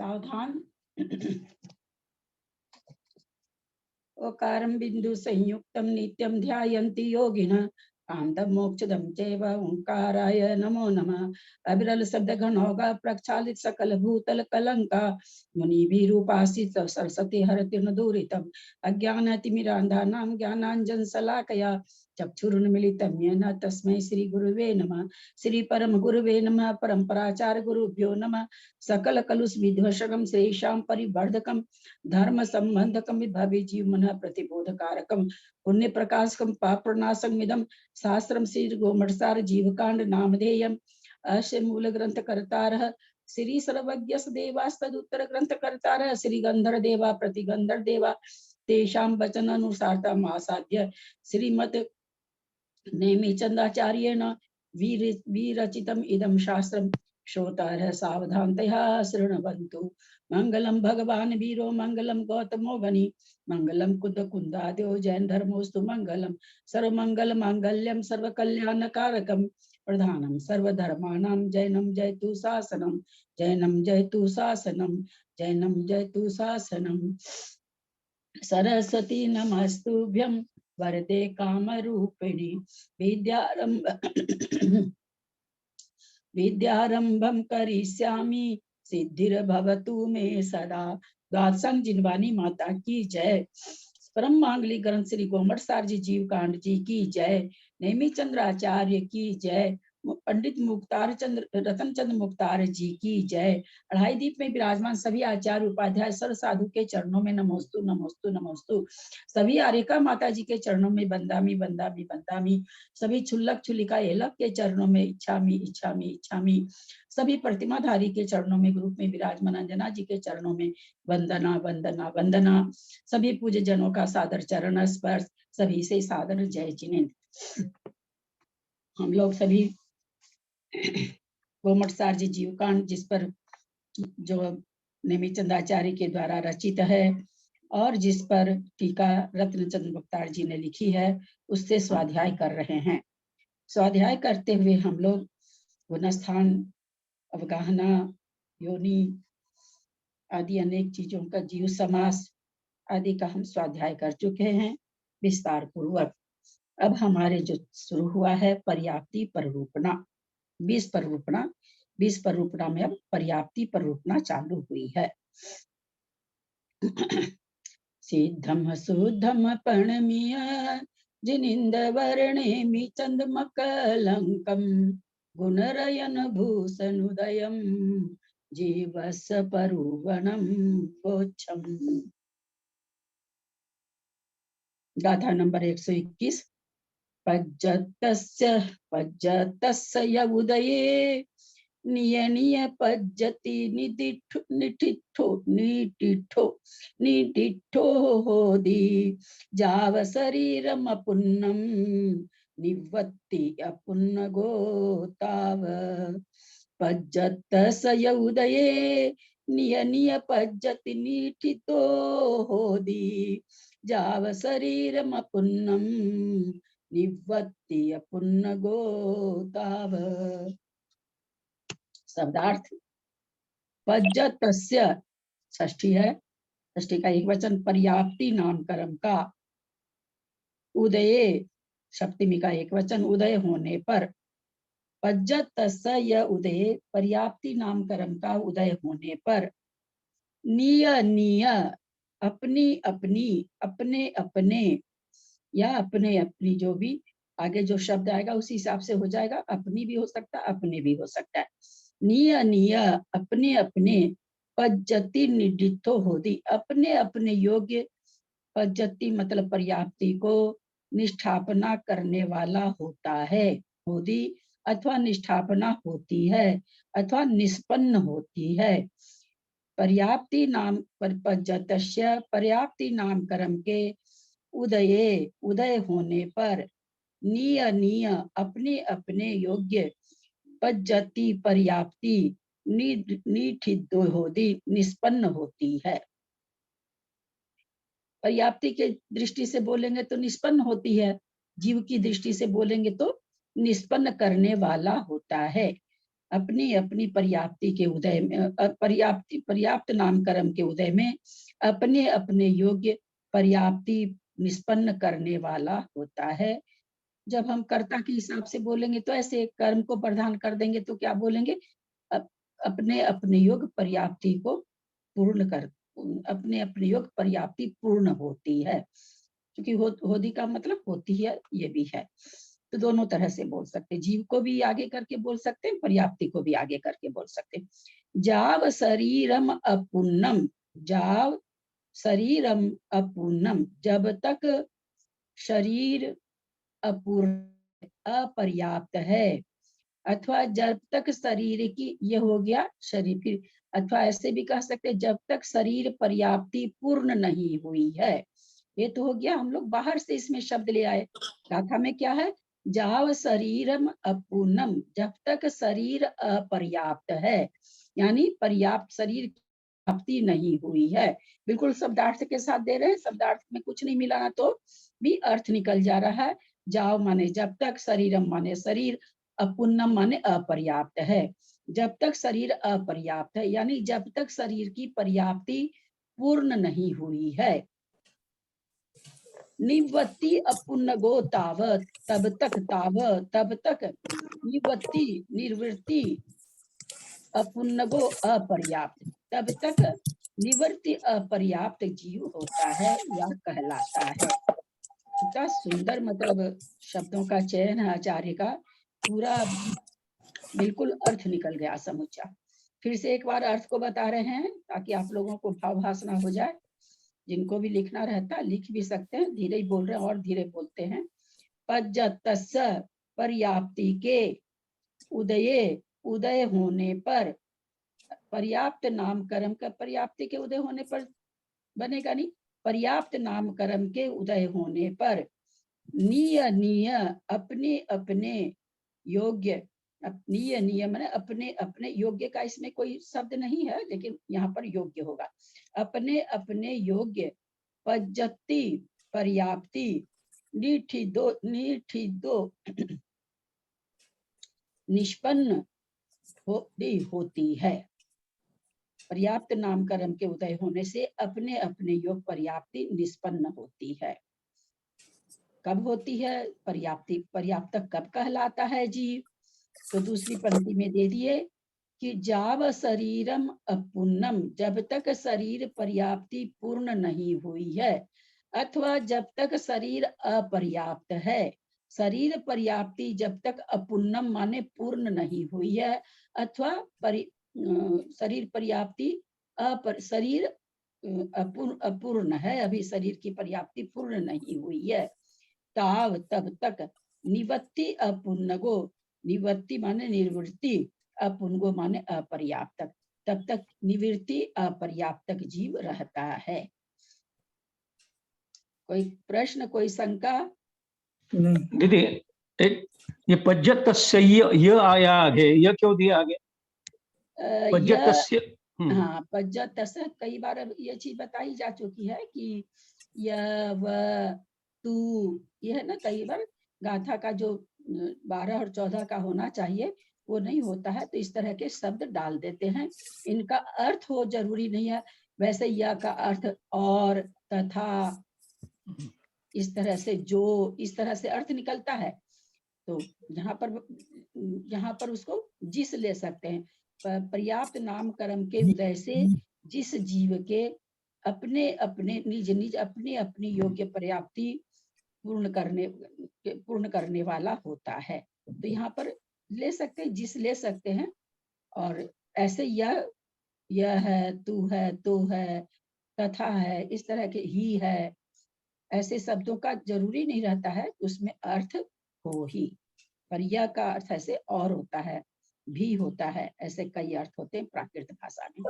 सावधान। ओकारं बिंदु संयुक्तं नित्यं ध्यायन्ति योगिनः कांतं मोक्षदं चैव ओंकाराय नमो नमः। अविरल शब्द घनौघ प्रक्षालित सकल भूतल कलंका मुनि विरूपासित सरस्वती हरति न दूरितम् अज्ञानतिमिरान्धानां ज्ञानाञ्जन शलाकया चक्षुरुन्मीलितं येन तस्मै श्री गुरुवे नमः। श्री परम गुरुवे नमः। परम्पराचार्य गुरुभ्यो नमः। सकल कलुष विध्वंसकं श्रेषां परिवर्धकं धर्म संबंधकं विभवि जीवमन प्रतिबोधकारकं पुण्य प्रकाशकं पाप प्रणाशकमिदं शास्त्रं श्री गोमठसार जीवकांड नामधेयम्। अस्य मूल ग्रंथ कर्तारः श्री सर्वज्ञ देवास्तदुत्तर ग्रंथ कर्तारः श्री गंधर देवा प्रतिगंधर देवा तेषां वचन अनुसारतम आसाद्य श्रीमत् नेमिचंदाचार्येण विरचितम् इदं शास्त्रम् श्रोतारः सावधानतया शृण्वन्तु। मंगलम भगवान वीरो मंगलम गौतमो बनी मंगलम कुंदाद्यो जैन धर्मोस्तु मंगलम सर्वमंगल मांगल्यम सर्वकल्याणकारकम प्रधानम सर्वधर्माणां जैनम जयतु शासनम जैनम जयतु शासनम जैनम जयतु शासनम। सरस्वती नमस्तुभ्यं वरदे कामरूपिणी विद्यारंभं करिष्यामि सिद्धिर्भवतु मे सदा। द्वादशं जिनवानी माता की जय। परम मांगली ग्रंथ श्री गोमठसार जी जीवकांड जी की जय। नेमिचंद्राचार्य की जय। पंडित मुक्तार चंद्र रतन चंद्र मुक्तार जी की जय। अढ़ाई दीप में विराजमान सभी आचार्य उपाध्याय सर साधु के चरणों में नमोस्तु नमोस्तु नमोस्तु। सभी आर्यका माता जी के चरणों में बंदामी बंदामी बंदामी। सभी छुल्लक छुलिका एलक के चरणों में इच्छामी इच्छामी इच्छामी। सभी प्रतिमाधारी के चरणों में ग्रुप में विराजमान अंजना जी के चरणों में वंदना वंदना वंदना। सभी पूज्य जनों का सादर चरण स्पर्श। सभी से सादर जय जिनेन्द्र। हम लोग सभी गोमठसार जी जीवकांड जिस पर जो नेमिचंदाचार्य के द्वारा रचित है और जिस पर टीका रत्नचंद्र मुक्तार जी ने लिखी है उससे स्वाध्याय कर रहे हैं। स्वाध्याय करते हुए हम लोग गुणस्थान अवगाहना योनि आदि अनेक चीजों का जीव समास आदि का हम स्वाध्याय कर चुके हैं विस्तार पूर्वक। अब हमारे जो शुरू हुआ है पर्याप्ति पररूपणा 20 पररूपणा में अब पर्याप्ति पररूपणा चालू हुई है। सिद्धम सुद्धम पर्णमीय जिनिंद वर्णेमि चंद्रमकलंकम गुणरयन भूषणुदयम जीवस परुवणम गोच्छम। गाथा नंबर 121। पज्जतस्य उदये नियनिय पज्जति निटिठो होदि जाव शरीरम अपुन्नम निवत्ति अपुन्न गोताव। पज्जतस्य उदये नियनिय पज्जति निटितो होदि जाव शरीरम अपुन्नम निवत्ति अपुन्न गोताव। शब्दार्थ पज्जतस्य षष्ठी है, षष्ठी का एक वचन पर्याप्ति नामकरण का। उदये सप्तमी का एक वचन उदय होने पर। पज्जतस्य उदये पर्याप्ति नामकरण का उदय होने पर। निय निय अपनी अपनी अपने अपने या अपने अपनी जो भी आगे जो शब्द आएगा उसी हिसाब से हो जाएगा। अपनी भी हो सकता है अपने भी हो सकता है। निय निय अपने अपने पज्जति निडितो होदी अपने अपने योग्य। पज्जति मतलब पर्याप्ति को निष्ठापना करने वाला होता है। होदी अथवा निष्ठापना होती है अथवा निष्पन्न होती है। पर्याप्ति नाम पर पज्जतस्य पर्याप्ति नामकरण के उदये उदय होने पर। निय निय अपने अपने योग्य। पज्जति पर्याप्ति निठितो होदी निष्पन्न होती है। पर्याप्ति के दृष्टि से बोलेंगे तो निष्पन्न होती है, जीव की दृष्टि से बोलेंगे तो निष्पन्न करने वाला होता है। अपनी अपनी पर्याप्ति के उदय में, पर्याप्त नामकरण के उदय में अपने अपने योग्य पर्याप्ति निष्पन्न करने वाला होता है। जब हम कर्ता के हिसाब से बोलेंगे तो ऐसे कर्म को प्रधान कर देंगे तो क्या बोलेंगे, अपने अपने योग पर्याप्ति को पूर्ण कर, अपने अपने योग पर्याप्ति पूर्ण होती है, क्योंकि होदी का मतलब होती है, ये भी है। तो दोनों तरह से बोल सकते, जीव को भी आगे करके बोल सकते हैं, पर्याप्ति को भी आगे करके बोल सकते हैं। जाव शरीरम अपूर्णम, जाव शरीरम अपूर्णम, जब तक शरीर अपूर्ण अपर्याप्त है, अथवा जब तक शरीर की, ये हो गया शरीर की, अथवा ऐसे भी कह सकते जब तक शरीर पर्याप्ति पूर्ण नहीं हुई है। ये तो हो गया, हम लोग बाहर से इसमें शब्द ले आए। गाथा में क्या है, जाव शरीरम अपूर्णम, जब तक शरीर अपर्याप्त है, यानी पर्याप्त शरीर की प्राप्ति नहीं हुई है। बिल्कुल शब्दार्थ के साथ दे रहे हैं, शब्दार्थ में कुछ नहीं मिलाना तो भी अर्थ निकल जा रहा है। जाव माने जब तक, शरीरम माने शरीर, अपूर्णम माने अपर्याप्त है। जब तक शरीर अपर्याप्त है, यानी जब तक शरीर की पर्याप्ति पूर्ण नहीं हुई है। निवृत्ति अपूर्ण गो तावत, तब तक, तब तक निवृत्ति निवृत्ति अपूर्ण गो अपर्याप्त, तब तक निवृत्ति अपर्याप्त जीव होता है या कहलाता है। इतना सुंदर मतलब शब्दों का चयन है आचार्य का, पूरा बिल्कुल अर्थ निकल गया समूचा। फिर से एक बार अर्थ को बता रहे हैं ताकि आप लोगों को भावभास ना हो जाए। जिनको भी लिखना रहता है लिख भी सकते हैं, धीरे ही बोल रहे हैं और धीरे बोलते हैं। पज्जतस्य, पर्याप्ति के, उदय होने पर, पर्याप्त नामकरण का पर्याप्ति के उदय होने पर बनेगा नहीं, पर्याप्त नामकरण के उदय होने पर निय अपने अपने योग्य, नियम है अपने अपने योग्य का, इसमें कोई शब्द नहीं है लेकिन यहाँ पर योग्य होगा, अपने अपने योग्य पज्जति पर्याप्ति निष्ठिदो निष्पन्न होती है। पर्याप्त नामकरण के उदय होने से अपने अपने योग पर्याप्ति निष्पन्न होती है। कब होती है पर्याप्ति, पर्याप्त कब कहलाता है जीव, तो दूसरी पंक्ति में दे दिए कि जाव शरीरम अपूर्णम, जब तक शरीर पर्याप्ति पूर्ण नहीं हुई है, अथवा जब तक शरीर अपर्याप्त है। शरीर पर्याप्ति जब तक अपूर्णम माने पूर्ण नहीं हुई है, अथवा शरीर पर्याप्ति शरीर अपूर्ण है, अभी शरीर की पर्याप्ति पूर्ण नहीं हुई है, ताव तब तक निवृत्ति अपूर्णगो, निवृत्ति माने निवृत्ति, अपूर्णगो माने अपर्याप्त, तब तक निवृत्ति अपर्याप्त जीव रहता है। कोई प्रश्न, कोई शंका? दीदी एक ये पज्जतस्य ये आया आगे, ये क्यों दिया आगे पज्जतस्य? हाँ, पज्जतस्य कई बार ये चीज बताई जा चुकी है कि य व तू, ये है ना, कई बार गाथा का जो 12 और 14 का होना चाहिए वो नहीं होता है, तो इस तरह के शब्द डाल देते हैं। इनका अर्थ हो जरूरी नहीं है, वैसे यह का अर्थ और, तथा, इस तरह से, जो इस तरह से अर्थ निकलता है। तो यहाँ पर उसको जिस ले सकते हैं। पर्याप्त नामकरण के उदय से जिस जीव के अपने अपने निज निज अपने अपनी योग्य पर्याप्ति पूर्ण करने वाला होता है, तो यहाँ पर ले सकते हैं, जिस ले सकते हैं। और ऐसे यह है, तू है, तो है, तथा है, इस तरह के ही है, ऐसे शब्दों का जरूरी नहीं रहता है उसमें अर्थ हो ही, पर यह का अर्थ ऐसे और होता है, भी होता है, ऐसे कई अर्थ होते हैं प्राकृत भाषा में।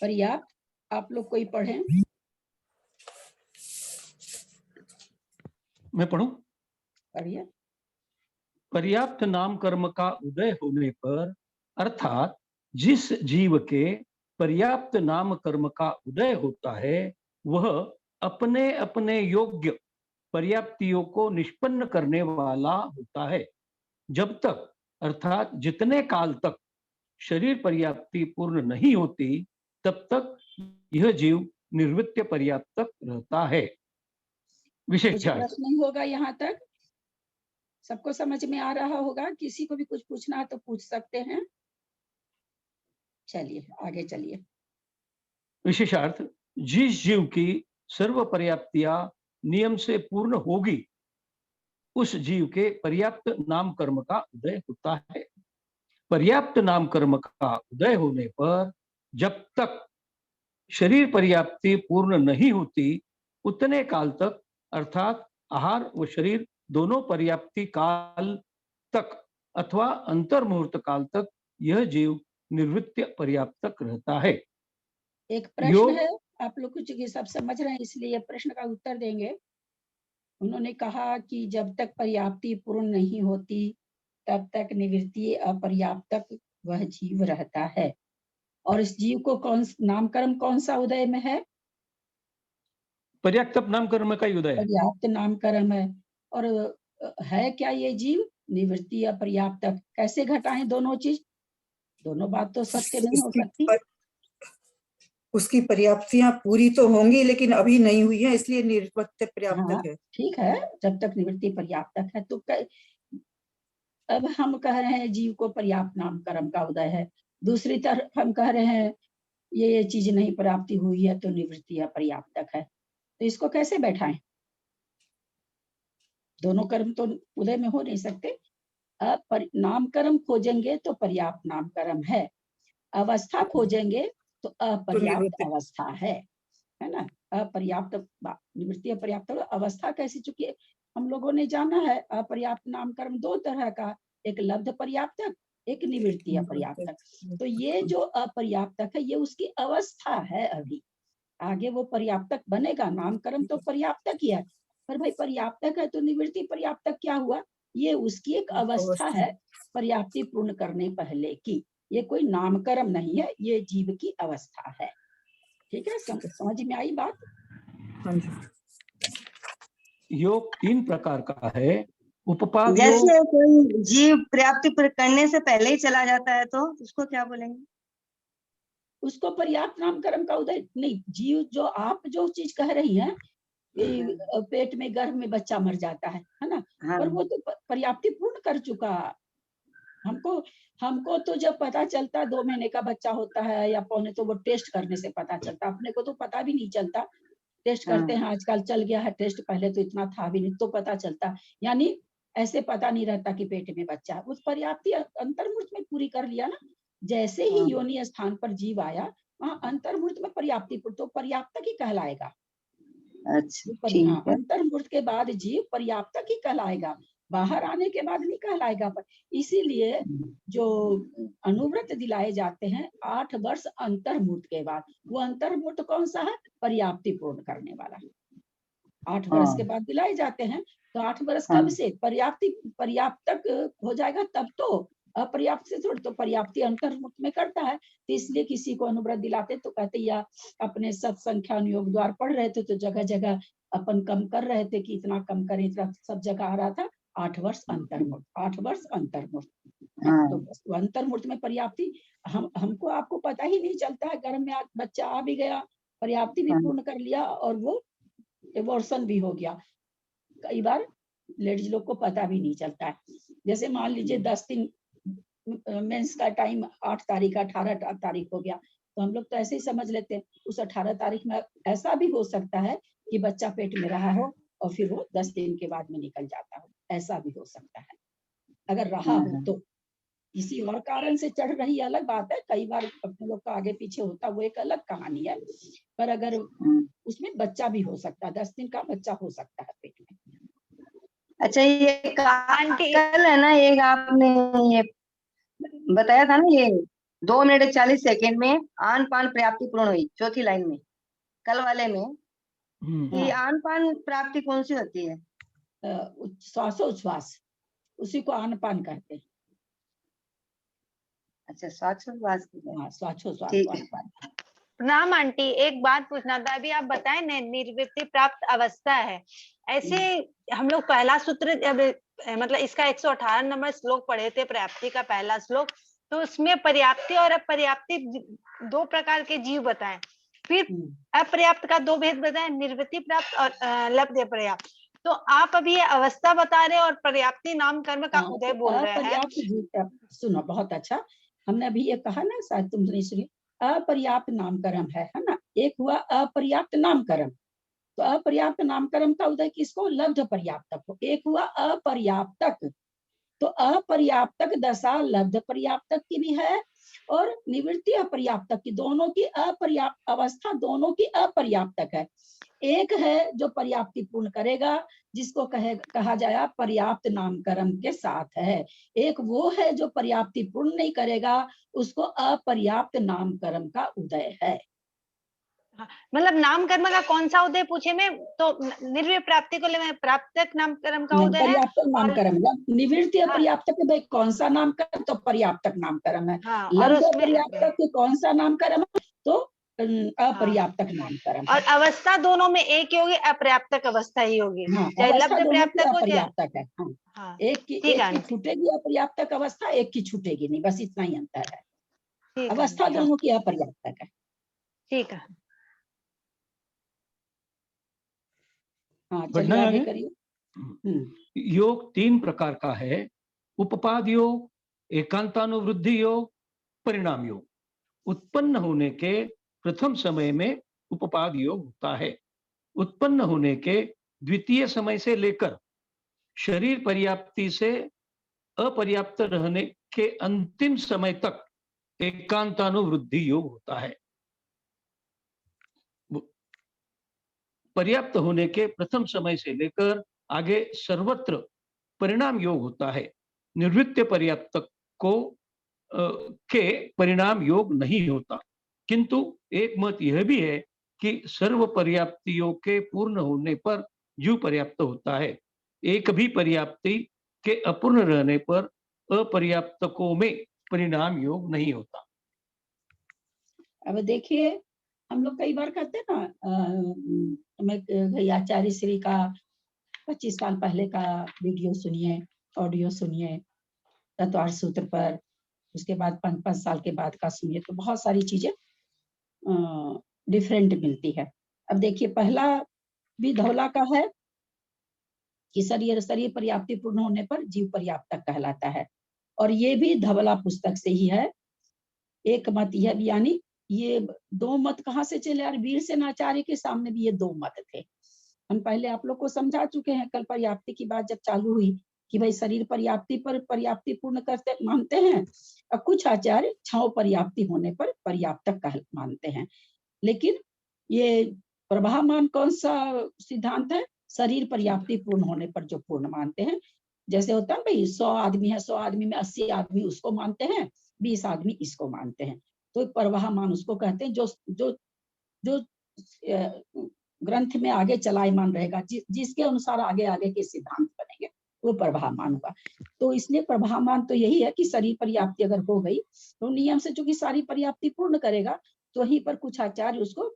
पर्याप्त आप लोग कोई पढ़ें? मैं पढ़ूं? पढ़िए। पर्याप्त नाम कर्म का उदय होने पर, अर्थात जिस जीव के पर्याप्त नाम कर्म का उदय होता है, वह अपने अपने योग्य पर्याप्तियों को निष्पन्न करने वाला होता है। जब तक अर्थात जितने काल तक शरीर पर्याप्ति पूर्ण नहीं होती, तब तक यह जीव निर्वृत्य पर्याप्तक रहता है। कुछ विशेषार्थ। प्रश्न नहीं होगा यहाँ तक? सबको समझ में आ रहा होगा? किसी को भी कुछ पूछना है तो पूछ सकते हैं। चलिए आगे चलिए। विशेषार्थ, जिस जीव की सर्व पर्याप्तियां नियम से पूर्ण होगी, उस जीव के पर्याप्त नाम कर्म का उदय होता है। पर्याप्त नाम कर्म का उदय होने पर जब तक शरीर पर्याप्ति पूर्ण नहीं होती, उतने काल तक अर्थात आहार व शरीर दोनों पर्याप्ति काल तक अथवा अंतर मुहूर्त काल तक यह जीव निर्वृत्य पर्याप्तक रहता है। एक प्रश्न योग। है, आप लोग कुछ ये सब समझ रहे हैं इसलिए प्रश्न का उत्तर देंगे। उन्होंने कहा कि जब तक पर्याप्ति पूर्ण नहीं होती तब तक निवृत्ति अपर्याप्तक वह जीव रहता है। और इस जीव को नामकरण कौन सा उदय में है? पर्याप्त नाम कर्म का उदय है। पर्याप्त नामकरण है। और है क्या ये जीव? निवृत्ति अपर्याप्तक। कैसे घटाएं दोनों चीज? दोनों बात तो सत्य नहीं हो सकती। उसकी पर्याप्तियां पूरी तो होंगी लेकिन अभी नहीं हुई है, इसलिए निवृत्ति हाँ पर्याप्तक है। ठीक है, जब तक निवृत्ति पर्याप्तक है तो अब हम कह रहे हैं जीव को पर्याप्त नाम कर्म का उदय है, दूसरी तरफ हम कह रहे हैं ये चीज नहीं प्राप्ति हुई है तो निवृत्ति अपर्याप्तक है। तो इसको कैसे बैठाएं? दोनों कर्म तो उदय में हो नहीं सकते। नाम कर्म खोजेंगे तो पर्याप्त नाम कर्म है, अवस्था खोजेंगे तो अपर्याप्त अवस्था है ना? अपर्याप्त निवृत्ति अपर्याप्त अवस्था कैसी? चूंकि हम लोगों ने जाना है अपर्याप्त नाम कर्म दो तरह का, एक लब्ध पर्याप्तक, एक निवृत्ति अपर्याप्तक। तो ये जो अपर्याप्तक है ये उसकी अवस्था है। अभी आगे वो पर्याप्तक बनेगा। नाम कर्म तो पर्याप्तक ही है, पर भाई पर्याप्तक है तो निवृत्ति पर्याप्तक क्या हुआ? ये उसकी एक अवस्था है पर्याप्ति पूर्ण करने पहले की। ये कोई नामकर्म नहीं है, ये जीव की अवस्था है। ठीक है, समझ में आई बात? हाँ जी। योग तीन प्रकार का है। उपपाद जैसे योग। कोई जीव पर्याप्ति करने से पहले ही चला जाता है तो उसको क्या बोलेंगे? उसको पर्याप्त नामकर्म का उदय नहीं। जीव जो आप जो चीज कह रही हैं, पेट में गर्भ में बच्चा मर जाता है ना? हाँ। पर वो तो पर्याप्ति पूर्ण कर चुका। हमको तो जब पता चलता 2 महीने का बच्चा होता है या पौने, तो वो टेस्ट करने से पता चलता। अपने को तो पता भी नहीं चलता। टेस्ट करते हैं आजकल, चल गया है टेस्ट, पहले तो इतना था भी नहीं तो पता चलता। यानी ऐसे पता नहीं रहता कि पेट में बच्चा है। उस पर्याप्ति अंतर्मुहूर्त में पूरी कर लिया ना। जैसे ही योनि स्थान पर जीव आया वहां अंतर्मुहूर्त में पर्याप्ति तो पर्याप्तक ही कहलाएगा। अच्छा ठीक है। अंतर्मुहूर्त के बाद जीव पर्याप्तक ही कहलाएगा, बाहर आने के बाद नहीं कहलाएगा। पर इसीलिए जो अनुव्रत दिलाए जाते हैं 8 वर्ष अंतर्मुहूर्त के बाद, वो अंतर्मुहूर्त कौन सा है? पर्याप्ति पूर्ण करने वाला। 8 वर्ष के बाद दिलाए जाते हैं। तो 8 वर्ष कब से पर्याप्तक हो जाएगा? तब तो अपर्याप्त से थोड़ी, तो पर्याप्ति अंतर्मुहूर्त में करता है। तो इसलिए किसी को अनुव्रत दिलाते तो कहते या अपने सत्संख्या अनुयोग द्वार पढ़ रहे थे तो जगह जगह अपन कम कर रहे थे कि इतना कम करें, इतना सब जगह आ रहा था 8 वर्ष अंतर्मुहूर्त, 8 वर्ष अंतर्मुहूर्त। तो अंतर्मुहूर्त में पर्याप्ति हमको आपको पता ही नहीं चलता है। गर्भ में बच्चा आ भी गया, पर्याप्ति भी पूर्ण कर लिया और वो एबॉर्शन भी हो गया। कई बार लेडीज लोग को पता भी नहीं चलता है। जैसे मान लीजिए 10 दिन मेंस का टाइम 8 तारीख 18 तारीख हो गया, तो हम लोग तो ऐसे ही समझ लेते हैं उस 18 तारीख में ऐसा भी हो सकता है कि बच्चा पेट में रहा हो और फिर वो 10 दिन के बाद में निकल जाता हो। ऐसा भी हो सकता है अगर रहा हो तो। किसी और कारण से चढ़ रही अलग बात है, कई बार अपने लोग का आगे पीछे होता वो एक अलग कहानी है। पर अगर उसमें बच्चा भी हो सकता है, 10 दिन का बच्चा हो सकता है पेट में। अच्छा, ये कल है ना, एक आपने ये बताया था ना, ये 2 मिनट 40 सेकेंड में आन पान प्राप्ति पूर्ण हुई, चौथी लाइन में कल वाले में। कि आन पान प्राप्ति कौन सी होती है? श्वासोच्छ्वास, उसी को आन पान कहते हैं। अच्छा, श्वासोच्छ्वास। श्वासोच्छ्वास। प्रणाम आंटी, एक बात पूछना था। अभी आप बताए निर्वृत्ति प्राप्त अवस्था है, ऐसे हम लोग पहला सूत्र मतलब इसका 118 नंबर श्लोक पढ़े थे, पर्याप्ति का पहला श्लोक, तो उसमें पर्याप्ति और अपर्याप्ति दो प्रकार के जीव बताए। फिर अपर्याप्त का दो भेद बताए, निर्वृत्ति प्राप्त और लब्ध पर्याप्त। तो आप अभी ये अवस्था बता रहे और पर्याप्ति नाम कर्म का उदय बोल रहे हैं। अपर्याप्त जीव, सुनो बहुत अच्छा, हमने अभी ये कहा ना, शायद तुम नहीं सुनी, अपर्याप्त नामकरण है ना, एक हुआ अपर्याप्त नामकरण। तो अपर्याप्त नामकरण का उदय किसको? लब्ध पर्याप्तक को। एक हुआ अपर्याप्तक, तो अपर्याप्तक दशा लब्ध पर्याप्तक की भी है और निवृत्ति अपर्याप्तक की, दोनों की अपर्याप्त अवस्था दोनों की अपर्याप्तक है। एक है जो पर्याप्ति पूर्ण करेगा, जिसको कहा जाए पर्याप्त नामकरण के साथ है। एक वो है जो पर्याप्ति पूर्ण नहीं करेगा, उसको अपर्याप्त नामकरण का उदय है। मतलब नाम कर्म का कौन सा उदय पूछे में, तो निर्वय प्राप्ति को ले प्राप्तक नाम कर्म का उदय है। पर्याप्तक नामकरण, निवृत्ति अपर्याप्तक भाई कौन सा नामकरण? तो पर्याप्तक नामकरण है। लब्ध पर्याप्तक कौन सा नामकरण है? तो अपर्याप्तक नामकरण। और अवस्था दोनों में एक ही होगी, अपर्याप्तक अवस्था ही होगी। चाहे लब्ध पर्याप्तक हो, अपर्याप्तक है। हाँ, एक की छूटेगी अपर्याप्तक अवस्था, एक की छूटेगी नहीं, बस इतना ही अंतर है। अवस्था दोनों की अपर्याप्तक है। ठीक है, हाँ चलिए आगे करिए। योग तीन प्रकार का है, उपपाद योग, एकांतानुवृद्धि योग, परिणाम योग। उत्पन्न होने के प्रथम समय में उपपाद योग होता है। उत्पन्न होने के द्वितीय समय से लेकर शरीर पर्याप्ति से अपर्याप्त रहने के अंतिम समय तक एकांतानुवृद्धि योग होता है। पर्याप्त होने के प्रथम समय से लेकर आगे सर्वत्र परिणाम योग होता है। निर्वृत्य पर्याप्तक को के परिणाम योग नहीं होता, किंतु एक मत यह भी है कि सर्व पर्याप्तियों के पूर्ण होने पर जीव पर्याप्त होता है। एक भी पर्याप्ति के अपूर्ण रहने पर अपर्याप्तकों में परिणाम योग नहीं होता। अब देखिए, हम लोग कई बार करते हैं ना, मैं आचार्य श्री का 25 साल पहले का वीडियो सुनिए, ऑडियो सुनिए तत्वार्थ सूत्र पर, उसके बाद 5 साल के बाद का सुनिए, तो बहुत सारी चीजें डिफरेंट मिलती है। अब देखिए, पहला भी धौला का है कि शरीर पर्याप्ति पूर्ण होने पर जीव पर्याप्तक कहलाता है, और ये भी धवला पुस्तक से ही है। एक मत यह भी, यानी ये दो मत कहाँ से चले यार? वीरसेनाचार्य के सामने भी ये दो मत थे। हम पहले आप लोग को समझा चुके हैं, कल पर्याप्ति की बात जब चालू हुई कि भाई शरीर पर्याप्ति पर पर्याप्ति पूर्ण करते मानते हैं, और कुछ आचार्य छाव पर्याप्ति होने पर पर्याप्तक मानते हैं। लेकिन ये प्रभामान कौन सा सिद्धांत है? शरीर पर्याप्ति पूर्ण होने पर जो पूर्ण मानते हैं। जैसे होता है भाई 100 आदमी है, 100 आदमी में 80 आदमी उसको मानते हैं, 20 आदमी इसको मानते हैं, तो प्रवाहमान उसको कहते हैं। जो जो जो ग्रंथ में आगे चलायमान रहेगा, जिसके अनुसार आगे आगे के सिद्धांत बनेंगे, वो प्रवाहमान होगा। तो इसलिए प्रवाहमान तो यही है कि शरीर पर्याप्ति अगर हो गई तो नियम से चूंकि सारी पर्याप्ति पूर्ण करेगा, तो वहीं पर कुछ आचार्य उसको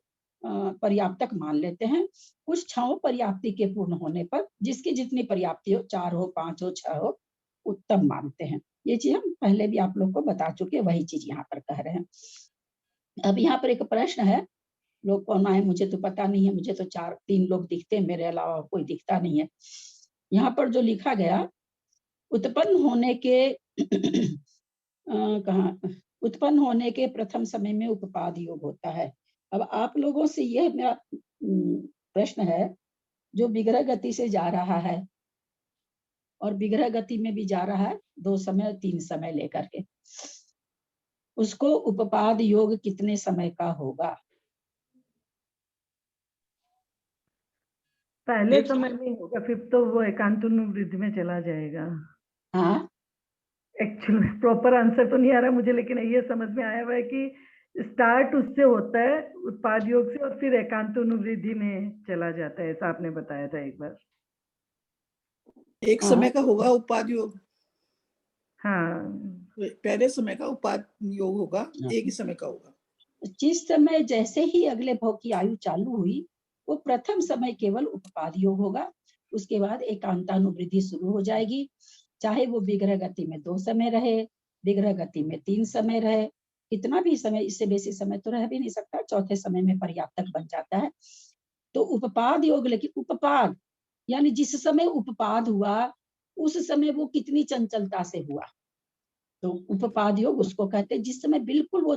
पर्याप्तक मान लेते हैं। कुछ छाओ पर्याप्ति के पूर्ण होने पर जिसकी जितनी पर्याप्ति हो, 4 हो, 5 हो, 6 हो, उत्तम मानते हैं। ये चीज हम पहले भी आप लोग को बता चुके, वही चीज यहाँ पर कह रहे हैं। अब यहाँ पर एक प्रश्न है, लोग कौन है मुझे तो पता नहीं है, मुझे तो 3 लोग दिखते हैं, मेरे अलावा कोई दिखता नहीं है। यहाँ पर जो लिखा गया, उत्पन्न होने के कहाँ, उत्पन्न होने के प्रथम समय में उपपाद योग होता है। अब आप लोगों से यह मेरा प्रश्न है, जो विग्रह गति से जा रहा है और विग्रह गति में भी जा रहा है, 2 समय 3 समय लेकर के, उसको उपपाद योग कितने समय का होगा? पहले समय में होगा, फिर तो वो एकांतानुवृद्धि में चला जाएगा। हाँ, एक्चुअली प्रॉपर आंसर तो नहीं आ रहा मुझे, लेकिन ये समझ में आया हुआ है कि स्टार्ट उससे होता है उत्पाद योग से, और फिर एकांतानुवृद्धि में चला जाता है, ऐसा आपने बताया था एक बार। एक समय का होगा उपाद योग। हाँ, पहले समय का उपाद योग होगा, एक ही समय का होगा। जिस समय जैसे ही अगले भव की आयु चालू हुई, वो प्रथम समय केवल उपपाद योग होगा। उसके बाद एकांतानुवृद्धि शुरू हो जाएगी। चाहे वो विग्रह गति में 2 समय रहे, विग्रह गति में 3 समय रहे, कितना भी समय, इससे बेसी समय तो रह भी नहीं सकता, चौथे समय में पर्याप्तक बन जाता है। तो उपपाद योग, लेकिन उपपाद यानी जिस समय उपपाद हुआ उस समय वो कितनी चंचलता से हुआ, तो उपपाद योग उसको कहते हैं जिस समय बिल्कुल वो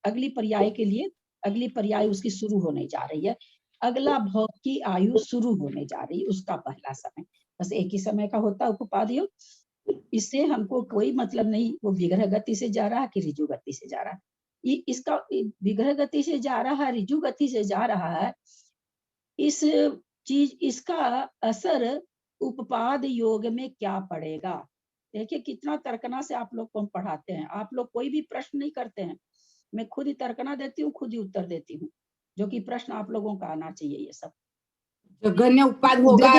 अगली पर्याय के लिए, अगली पर्याय उसकी शुरू होने जा रही है, अगला भोग की आयु शुरू होने जा रही है, उसका पहला समय, बस एक ही समय का होता है उपपाद योग। इससे हमको कोई मतलब नहीं वो विग्रह गति से जा रहा है कि ऋजु गति से जा रहा है। इसका विग्रह गति से जा रहा है, ऋजु गति से जा रहा है, इस चीज, इसका असर उपपाद योग में क्या पड़ेगा। देखिए कितना तर्कना से आप लोग को हम पढ़ाते हैं, आप लोग कोई भी प्रश्न नहीं करते हैं, मैं खुद ही तर्कना देती हूँ, खुद ही उत्तर देती हूँ, जो कि प्रश्न आप लोगों का आना चाहिए। ये सब जघन्य उत्पाद होगा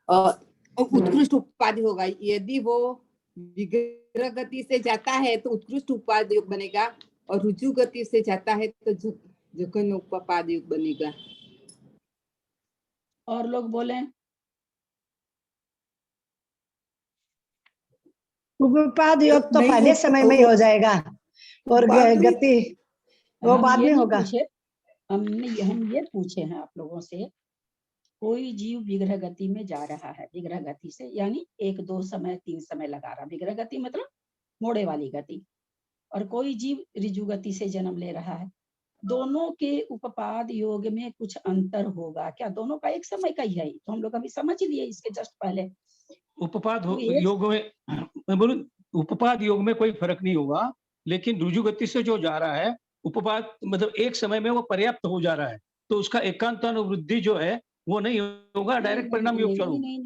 और उत्कृष्ट उत्पाद होगा। यदि वो विग्रह गति से जाता है तो उत्कृष्ट उत्पाद योग बनेगा, और रुजु गति से जाता है तो जघन्य उत्पाद योग बनेगा। और लोग बोले उपपाद योग तो पहले समय में ही हो जाएगा और गति वो बाद में होगा। हम ये पूछे हैं आप लोगों से, कोई जीव विग्रह गति में जा रहा है, विग्रह गति से यानी 1, 2 समय 3 समय लगा रहा, विग्रह गति मतलब मोड़े वाली गति, और कोई जीव ऋजु गति से जन्म ले रहा है, दोनों के उपपाद योग में कुछ अंतर होगा क्या? दोनों का एक समय का ही है, तो हम लोग अभी समझ लिए इसके जस्ट पहले। उपपाद योग में, मैं बोलूं उपपाद योग में कोई फर्क नहीं होगा, लेकिन रुजु गति से जो जा रहा है उपपाद मतलब एक समय में वो पर्याप्त हो जा रहा है, तो उसका एकांतानुवृद्धि जो है वो नहीं होगा, डायरेक्ट परिणाम योग चालू। नहीं,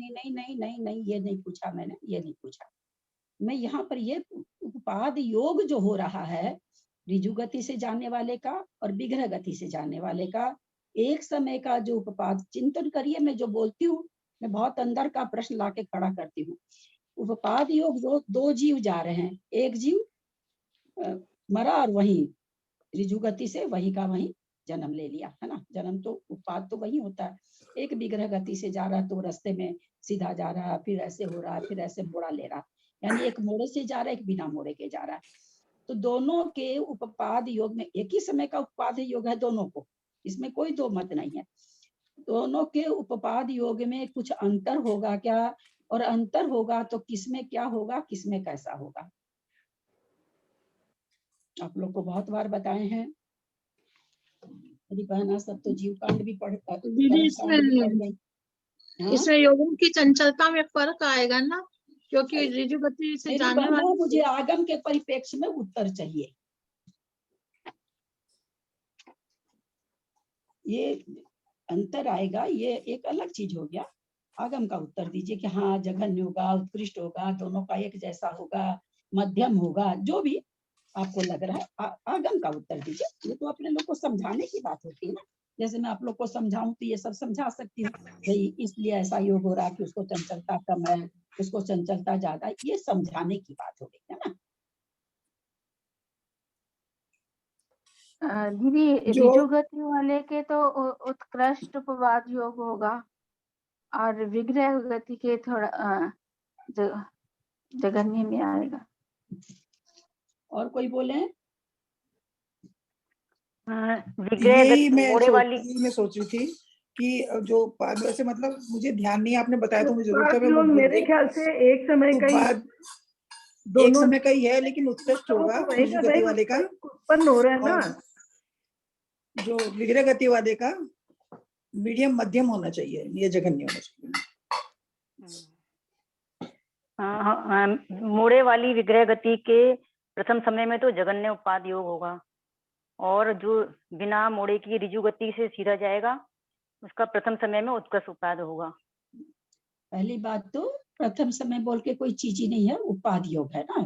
ये नहीं पूछा मैंने, ये नहीं पूछा मैं। यहाँ पर ये उपपाद योग जो हो रहा है ऋजु गति से जाने वाले का और विग्रह गति से जाने वाले का, एक समय का जो उपपाद, चिंतन करिए, मैं जो बोलती हूँ मैं बहुत अंदर का प्रश्न लाके खड़ा करती हूँ। उपपाद योग जो 2 जीव जा रहे हैं, एक जीव मरा और वही ऋजु गति से वही का वही जन्म ले लिया, है ना, जन्म तो उपपाद तो वही होता है। एक विग्रह गति से जा रहा है तो रास्ते में सीधा जा रहा है, फिर ऐसे हो रहा है, फिर ऐसे मोड़ा ले रहा, यानी एक मोड़े से जा रहा है, एक बिना मोड़े के जा रहा है। तो दोनों के उपपाद योग में एक ही समय का उपपाद योग है दोनों को, इसमें कोई दो मत नहीं है। दोनों के उपपाद योग में कुछ अंतर होगा क्या, और अंतर होगा तो किसमें क्या होगा, किसमें कैसा होगा, आप लोग को बहुत बार बताए हैं। मेरी बहना सब तो जीव कांड भी पढ़ता है, इसमें योगों की चंचलता में फर्क आएगा ना, क्योंकि ऋजु गति से जाने वाले। मुझे आगम के परिप्रेक्ष्य में उत्तर चाहिए, ये अंतर आएगा, ये एक अलग चीज हो गया। आगम का उत्तर दीजिए कि हाँ जघन्य होगा, उत्कृष्ट होगा, दोनों का एक जैसा होगा, मध्यम होगा, जो भी आपको लग रहा है आगम का उत्तर दीजिए। ये तो अपने लोग को समझाने की बात होती है ना, जैसे मैं आप लोग को समझाऊं तो ये सब समझा सकती हूँ, भाई इसलिए ऐसा योग हो रहा है कि उसको चंचलता कम है, उसको चंचलता ज्यादा है, ये समझाने की बात हो गई है ना। दीदी ऋजु गति वाले के तो उत्कृष्ट उपवाद योग होगा और विग्रह गति के थोड़ा जघन्य में आएगा। और कोई बोले? यही मैं सोच रही थी कि जो वैसे मतलब मुझे ध्यान नहीं, आपने बताया तो मुझे जरूरत है। मेरे ख्याल से एक समय का ही, एक समय का ही है, लेकिन उत्कृष्ट होगा ऋजु गति वाले का उत्पन्न हो रहा है ना, जो विग्रह गति वाले का मीडियम मध्यम होना चाहिए, ये जघन्य होना चाहिए। मोड़े वाली विग्रह गति के प्रथम समय में तो जघन्य उपपाद योग होगा, और जो बिना मोड़े की ऋजु गति से सीधा जाएगा उसका प्रथम समय में उत्कृष्ट उपपाद होगा। पहली बात तो प्रथम समय बोल के कोई चीज ही नहीं है, उपपाद योग है ना,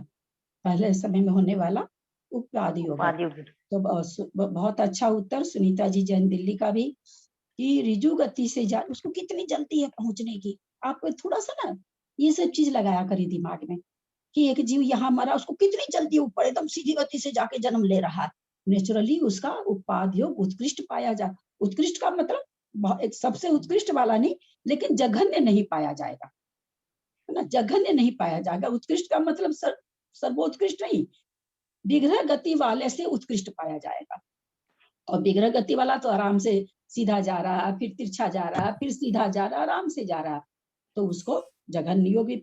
पहले समय में होने वाला उपपाद योग है। तो बहुत अच्छा उत्तर सुनीता जी जैन दिल्ली का भी, कि ऋजु गति से जा, उसको कितनी जल्दी है पहुंचने की। आप थोड़ा सा ना ये सब चीज लगाया करिए दिमाग में कि एक जीव यहाँ मरा, उसको कितनी जल्दी ऊपर एकदम सीधी गति से जाके जन्म ले रहा है, नेचुरली उसका उपपाद योग उत्कृष्ट पाया जा। उत्कृष्ट का मतलब सबसे उत्कृष्ट वाला नहीं, लेकिन जघन्य नहीं पाया जाएगा। है ना, जघन्य नहीं पाया जाएगा। उत्कृष्ट का मतलब सर्वोत्कृष्ट नहीं, विग्रह गति वाले से उत्कृष्ट पाया जाएगा। और विग्रह गति वाला तो आराम से सीधा जा रहा है, फिर तिरछा जा रहा है, फिर सीधा जा रहा है, आराम से जा रहा है, तो उसको जघन्य योग भी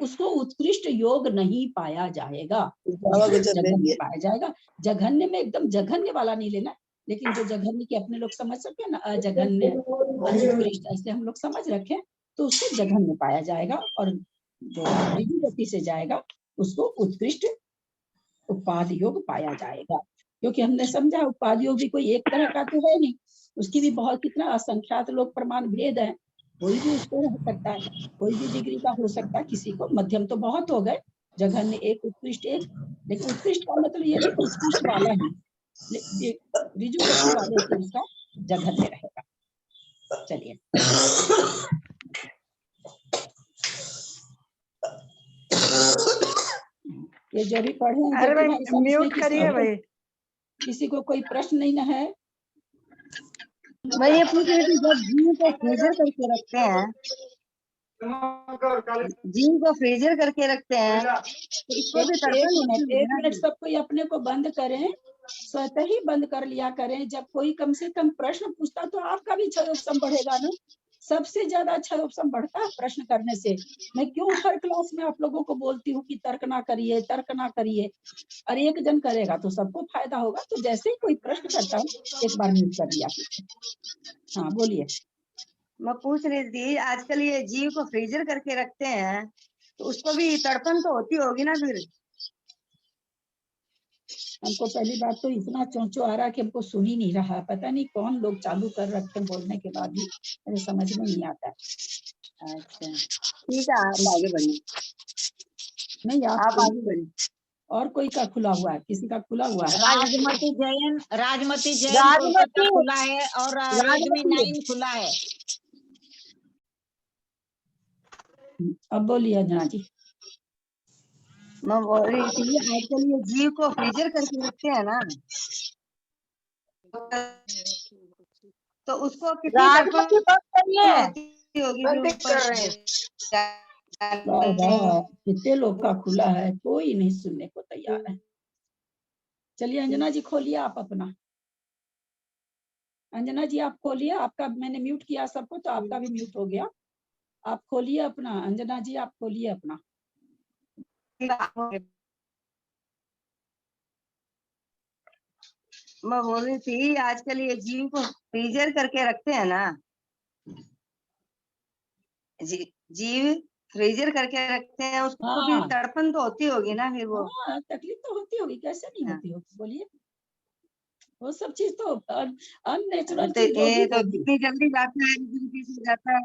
उसको उत्कृष्ट योग नहीं पाया जाएगा, जघन्य पाया जाएगा। जघन्य में एकदम जघन्य वाला नहीं लेना, लेकिन जो जघन्य की अपने लोग समझ सके ना, अजघन्य उत्कृष्ट ऐसे हम लोग समझ रखें, तो उसको जघन्य पाया जाएगा। और जो ऋजु गति से जाएगा उसको उत्कृष्ट उपाधि योग पाया जाएगा। क्योंकि हमने समझा उपाधि योग भी कोई एक तरह का तो है नहीं, उसकी भी बहुत कितना असंख्यात लोग प्रमाण भेद है, कोई भी उसको हो सकता है, कोई भी डिग्री का हो सकता है, किसी को मध्यम तो बहुत हो गए, जघन्य एक, उत्कृष्ट एक, लेकिन उत्कृष्ट का मतलब ये नहीं उत्कृष्ट वाला ही, ऋजु गति वाले से उसका जघन्य रहेगा। चलिए ये जो भी पढ़े हैं, अरे भाई म्यूट करिए भाई। किसी को कोई प्रश्न नहीं ना है? मैं ये पूछ रही थी, जब जीव को फ्रीजर करके रखते हैं, जीव को फ्रीजर करके रखते हैं, तो इसको भी एक मिनट सब कोई अपने को बंद करें, स्वतः ही बंद कर लिया करें। जब कोई कम से कम प्रश्न पूछता तो आपका भी क्षयोपम बढ़ेगा ना, सबसे ज्यादा क्षयोपम बढ़ता है प्रश्न करने से। मैं क्यों हर क्लास में आप लोगों को बोलती हूँ कि तर्क ना करिए, तर्क ना करिए, और एक जन करेगा तो सबको फायदा होगा। तो जैसे ही कोई प्रश्न करता हूँ एक बार म्यूट कर लिया। हाँ बोलिए। मैं पूछ रही थी, आजकल ये जीव को फ्रीजर करके रखते हैं, तो उसको भी तड़पन तो होती होगी ना फिर? हमको पहली बात तो इतना चौंचो आ रहा है कि हमको सुन ही नहीं रहा, पता नहीं कौन लोग चालू कर रखते हैं, बोलने के बाद भी मुझे समझ में नहीं आता। अच्छा ठीक है, आप आगे बढ़िए। नहीं आप आगे बढ़िए। और कोई का खुला हुआ है? किसी का खुला हुआ है? राजमती जैन कोलकाता खुला है और रेडमी 9 खुला है। अब बोलिए अंजना जी। मैं बोल रही थी, आजकल ये जीव को फ्रीजर करके रखते हैं ना, तो उसको कितनी कितने लोग का खुला है, कोई नहीं सुनने को तैयार है। चलिए अंजना जी खोलिए आप अपना। अंजना जी आप खोलिए, आपका मैंने म्यूट किया सबको, तो आपका भी म्यूट हो गया। आप खोलिए अपना, अंजना जी आप खोलिए अपना। मैं बोल रही थी, आजकल ये जीव को फ्रीजर करके रखते हैं ना, जीव फ्रीजर करके रखते हैं, उसको भी तड़पन तो होती होगी ना फिर? वो तकलीफ तो होती होगी, कैसे नहीं होती होगी, बोलिए। वो सब चीज तो अननेचुरल चीज तो जितनी जल्दी जाता है।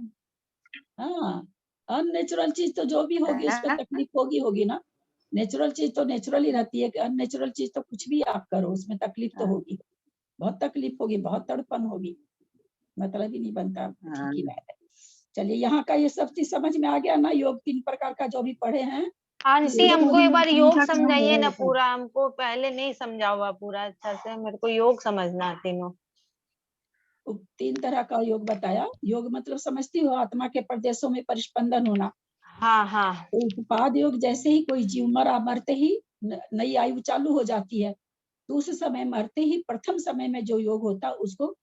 हाँ, अननेचुरल चीज तो जो भी होगी उसको तकलीफ होगी ना। नेचुरल चीज तो नेचुरल ही रहती है, अननेचुरल चीज तो कुछ भी आप करो उसमें तकलीफ तो होगी, बहुत तकलीफ होगी, बहुत तड़पन होगी, मतलब ही नहीं बनता। ठीक ही बात है। चलिए यहाँ का ये सब चीज समझ में आ गया ना, योग 3 प्रकार का जो भी पढ़े हैं। आंटी हमको एक बार योग समझाइए ना पूरा, हमको पहले नहीं समझा हुआ पूरा अच्छा से, मेरे को योग समझना तीनों। 3 तरह का योग बताया। योग मतलब समझती हो, आत्मा के प्रदेशों में परिस्पंदन होना। हाँ हाँ। तो उपाद योग जैसे ही कोई जीव मरते ही नई आयु चालू हो जाती है, तो उस समय मरते ही प्रथम समय में जो योग होता है उसको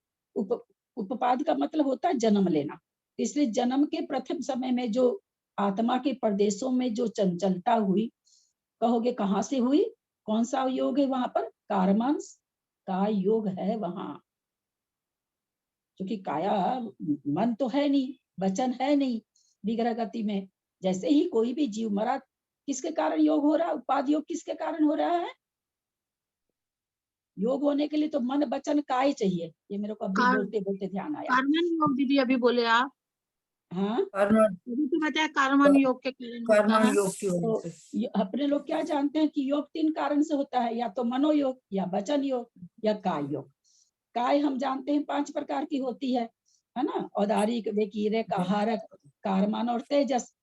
उपपाद का मतलब होता है जन्म लेना। इसलिए जन्म के प्रथम समय में जो आत्मा के प्रदेशों में जो चंचलता हुई, कहोगे कहाँ से हुई, कौन सा योग है वहां पर? कारमांस का योग है वहां, क्योंकि काया मन तो है नहीं, वचन है नहीं विग्रह गति में। जैसे ही कोई भी जीव मरा, किसके कारण योग हो रहा है? उपाद योग किसके कारण हो रहा है? योग होने के लिए तो मन वचन काय चाहिए, ये मेरे को अभी बोलते बोलते ध्यान आया। कर्मन योग दीदी अभी बोले आप? हाँ अभी तो बताया कर्मन योग के कारण योग की वजह से। अपने लोग क्या जानते हैं कि योग 3 कारण से होता है, या तो मनोयोग, या वचन योग, या काय योग। काय हम जानते हैं 5 प्रकार की होती है ना, औदारिक, वेकीरक, आहारक, कारमान और तेजस।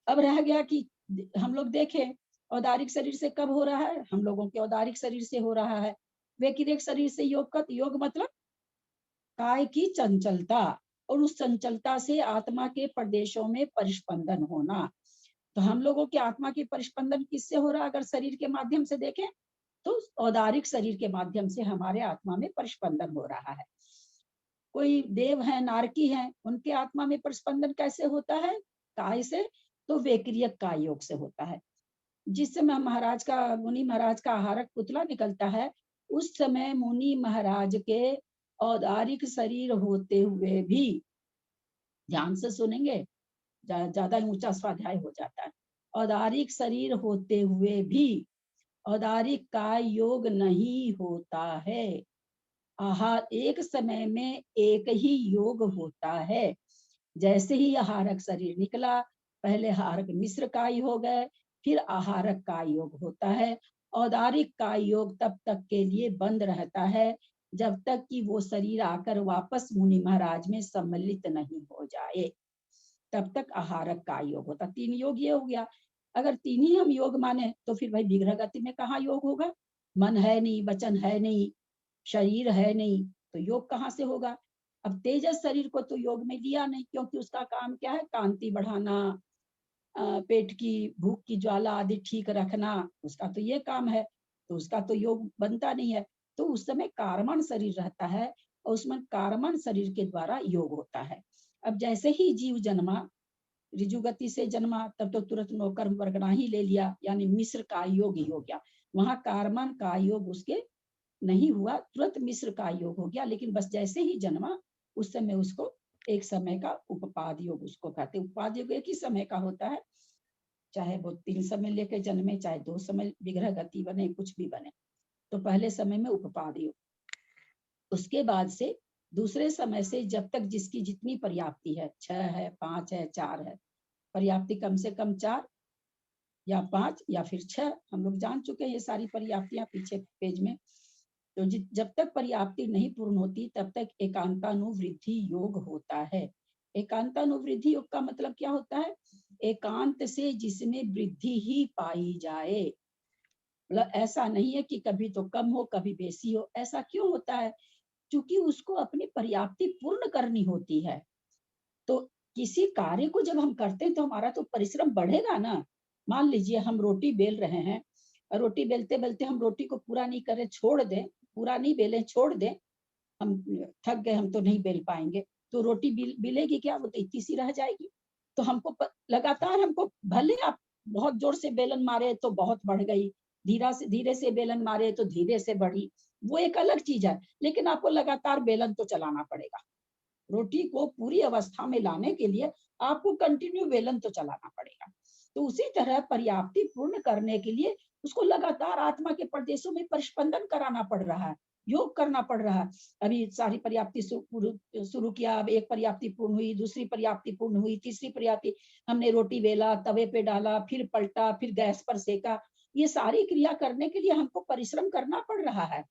अब रह गया कि हम लोग देखें औदारिक शरीर से कब हो रहा है, हम लोगों के औदारिक शरीर से हो रहा है। वेकीरक शरीर से योग मतलब काय की चंचलता, और उस चंचलता से आत्मा के प्रदेशों में परिस्पंदन होना। तो हम लोगों की आत्मा की परिस्पंदन किससे हो रहा है? अगर शरीर के माध्यम से देखें तो औदारिक शरीर के माध्यम से हमारे आत्मा में परिस्पंदन हो रहा है। कोई देव है, नारकी है, उनके आत्मा में परिस्पंदन कैसे होता है? काय से? तो वैक्रियक काय योग से होता है। जिस समय महाराज का, मुनि महाराज का आहारक पुतला निकलता है, उस समय मुनि महाराज के औदारिक शरीर होते हुए भी, ध्यान से सुनेंगे, ज्यादा ऊंचा स्वाध्याय हो जाता है। औदारिक शरीर होते हुए भी औदारिक काय योग नहीं होता है। आहार एक समय में एक ही योग होता है। जैसे ही आहारक शरीर निकला, पहले आहारक मिश्र काय हो गए, फिर आहारक काय योग होता है। औदारिक काय योग तब तक के लिए बंद रहता है जब तक कि वो शरीर आकर वापस मुनि महाराज में सम्मिलित नहीं हो जाए, तब तक आहारक काय योग होता। 3 योग ये हो गया। अगर 3 ही हम योग माने तो फिर भाई विग्रह गति में कहाँ योग होगा? मन है नहीं, वचन है नहीं, शरीर है नहीं, तो योग कहाँ से होगा? अब तेजस शरीर को तो योग में लिया नहीं, क्योंकि उसका काम क्या है? कांति बढ़ाना, पेट की भूख की ज्वाला आदि ठीक रखना, उसका तो ये काम है, तो उसका तो योग बनता नहीं है। तो उस समय कारमन शरीर रहता है और उसमें कारमन शरीर के द्वारा योग होता है। अब जैसे ही जीव जन्मा, ऋजु गति से जन्मा, तब तो तुरंत नौकर्म वर्गना ही ले लिया, यानी मिश्र का योग ही हो गया। वहां कारमन का योग उसके नहीं हुआ, तुरंत मिश्र का योग हो गया। लेकिन बस जैसे ही जन्मा, उस समय उसको एक समय का उपपाद योग उसको कहते हैं। उपपाद योग एक ही समय का होता है, चाहे वो 3 समय लेके जन्मे, चाहे 2 समय विग्रह गति बने, कुछ भी बने। तो पहले समय में उपपाद योग, उसके बाद से दूसरे समय से जब तक जिसकी जितनी पर्याप्ति है, 6 है, 5 है, 4 है, पर्याप्ति कम से कम 4 या 5 या फिर 6, हम लोग जान चुके हैं ये सारी पर्याप्तियां पीछे पेज में। तो जब तक पर्याप्ति नहीं पूर्ण होती तब तक एकांतानुवृद्धि योग होता है। एकांतानुवृद्धि योग का मतलब क्या होता है? एकांत से जिसमें वृद्धि ही पाई जाए। मतलब ऐसा नहीं है कि कभी तो कम हो, कभी बेसी हो। ऐसा क्यों होता है? क्योंकि उसको अपनी पर्याप्ति पूर्ण करनी होती है। तो किसी कार्य को जब हम करते हैं तो हमारा तो परिश्रम बढ़ेगा ना। मान लीजिए हम रोटी बेल रहे हैं, रोटी बेलते बेलते हम रोटी को पूरा नहीं करें, छोड़ दें, पूरा नहीं बेलें, छोड़ दें, हम थक गए, हम तो नहीं बेल पाएंगे, तो रोटी बिलेगी क्या? वो तो इतनी सी रह जाएगी। तो हमको लगातार, हमको भले आप बहुत जोर से बेलन मारे तो बहुत बढ़ गई, धीरे से बेलन मारे तो धीरे से बढ़ी, वो एक अलग चीज है, लेकिन आपको लगातार बेलन तो चलाना पड़ेगा। रोटी को पूरी अवस्था में लाने के लिए आपको कंटिन्यू बेलन तो चलाना पड़ेगा। तो उसी तरह पर्याप्ति पूर्ण करने के लिए उसको लगातार आत्मा के प्रदेशों में परिस्पंदन कराना पड़ रहा है, योग करना पड़ रहा है। अभी सारी पर्याप्ति शुरू किया, अब एक पर्याप्ति पूर्ण हुई, दूसरी पर्याप्ति पूर्ण हुई, तीसरी पर्याप्ति, हमने रोटी बेला, तवे पे डाला, फिर पलटा, फिर गैस पर सेका, ये सारी क्रिया करने के लिए हमको परिश्रम करना पड़ रहा है।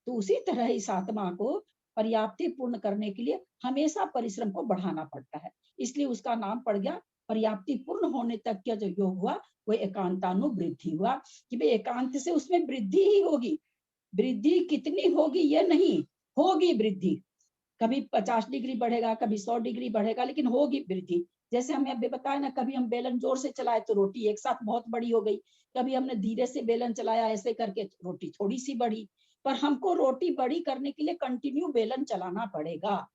तो उसी तरह इस आत्मा को पर्याप्ति पूर्ण करने के लिए हमेशा परिश्रम को बढ़ाना पड़ता है। इसलिए उसका नाम पड़ गया पर्याप्ति पूर्ण होने तक का जो योग हुआ वो एकांतानुवृद्धि हुआ, कि भाई एकांत से उसमें वृद्धि ही होगी। वृद्धि कितनी होगी ये नहीं, होगी वृद्धि। कभी 50 डिग्री बढ़ेगा, कभी 100 डिग्री बढ़ेगा, लेकिन होगी वृद्धि। जैसे हमें अभी बताया ना, कभी हम बेलन जोर से चलाए तो रोटी एक साथ बहुत बड़ी हो गई, कभी हमने धीरे से बेलन चलाया ऐसे करके तो रोटी थोड़ी सी बढ़ी। पर हमको रोटी बड़ी करने के लिए कंटिन्यू बेलन चलाना पड़ेगा।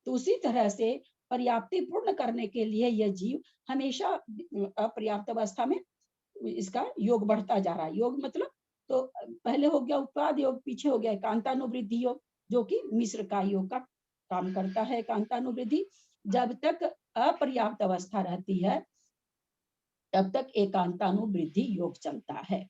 तो उसी तरह से पर्याप्ति पूर्ण करने के लिए यह जीव हमेशा अपर्याप्त अवस्था में इसका योग बढ़ता जा रहा है। योग मतलब तो पहले हो गया उपपाद योग, पीछे हो गया एकांतानुवृद्धि योग, जो कि मिश्र का योग का काम करता है। एकांतानुवृद्धि जब तक अपर्याप्त अवस्था रहती है तब तक एकांतानुवृद्धि योग चलता है।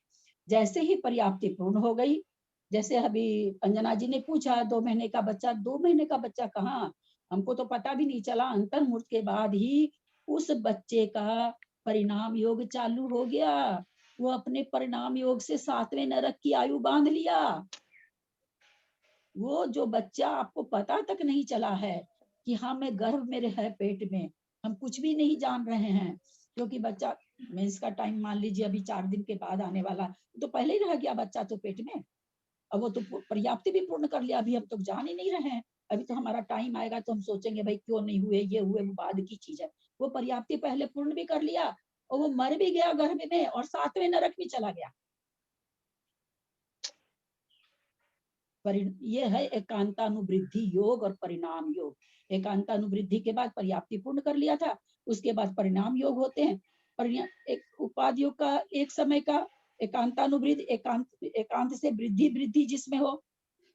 जैसे ही पर्याप्ति पूर्ण हो गई, जैसे अभी अंजना जी ने पूछा 2 महीने का बच्चा, 2 महीने का बच्चा कहाँ, हमको तो पता भी नहीं चला, अंतर्मुहूर्त के बाद ही उस बच्चे का परिणाम योग चालू हो गया। वो अपने परिणाम योग से 7वें नरक की आयु बांध लिया। वो जो बच्चा आपको पता तक नहीं चला है कि हाँ मैं गर्भ मेरे है पेट में, हम कुछ भी नहीं जान रहे हैं, क्योंकि बच्चा मेंस का टाइम मान लीजिए अभी 4 दिन के बाद आने वाला, तो पहले ही रह गया बच्चा तो पेट में। अब वो तो पर्याप्ति भी पूर्ण कर लिया, अभी हम तो जान ही नहीं रहे हैं। अभी तो हमारा टाइम आएगा तो हम सोचेंगे भाई क्यों नहीं हुए, ये हुए, वो बाद की चीज है। वो पर्याप्ति पहले पूर्ण भी कर लिया और वो मर भी गया गर्भ में और 7वें नरक में चला गया। ये है एकांतानुवृद्धि योग और परिणाम योग। एकांतानुवृद्धि के बाद पर्याप्ति पूर्ण कर लिया था, उसके बाद परिणाम योग होते हैं। एक उपाधि योग का एक समय का एकांतानुवृद्धि, एकांत से वृद्धि जिसमें हो।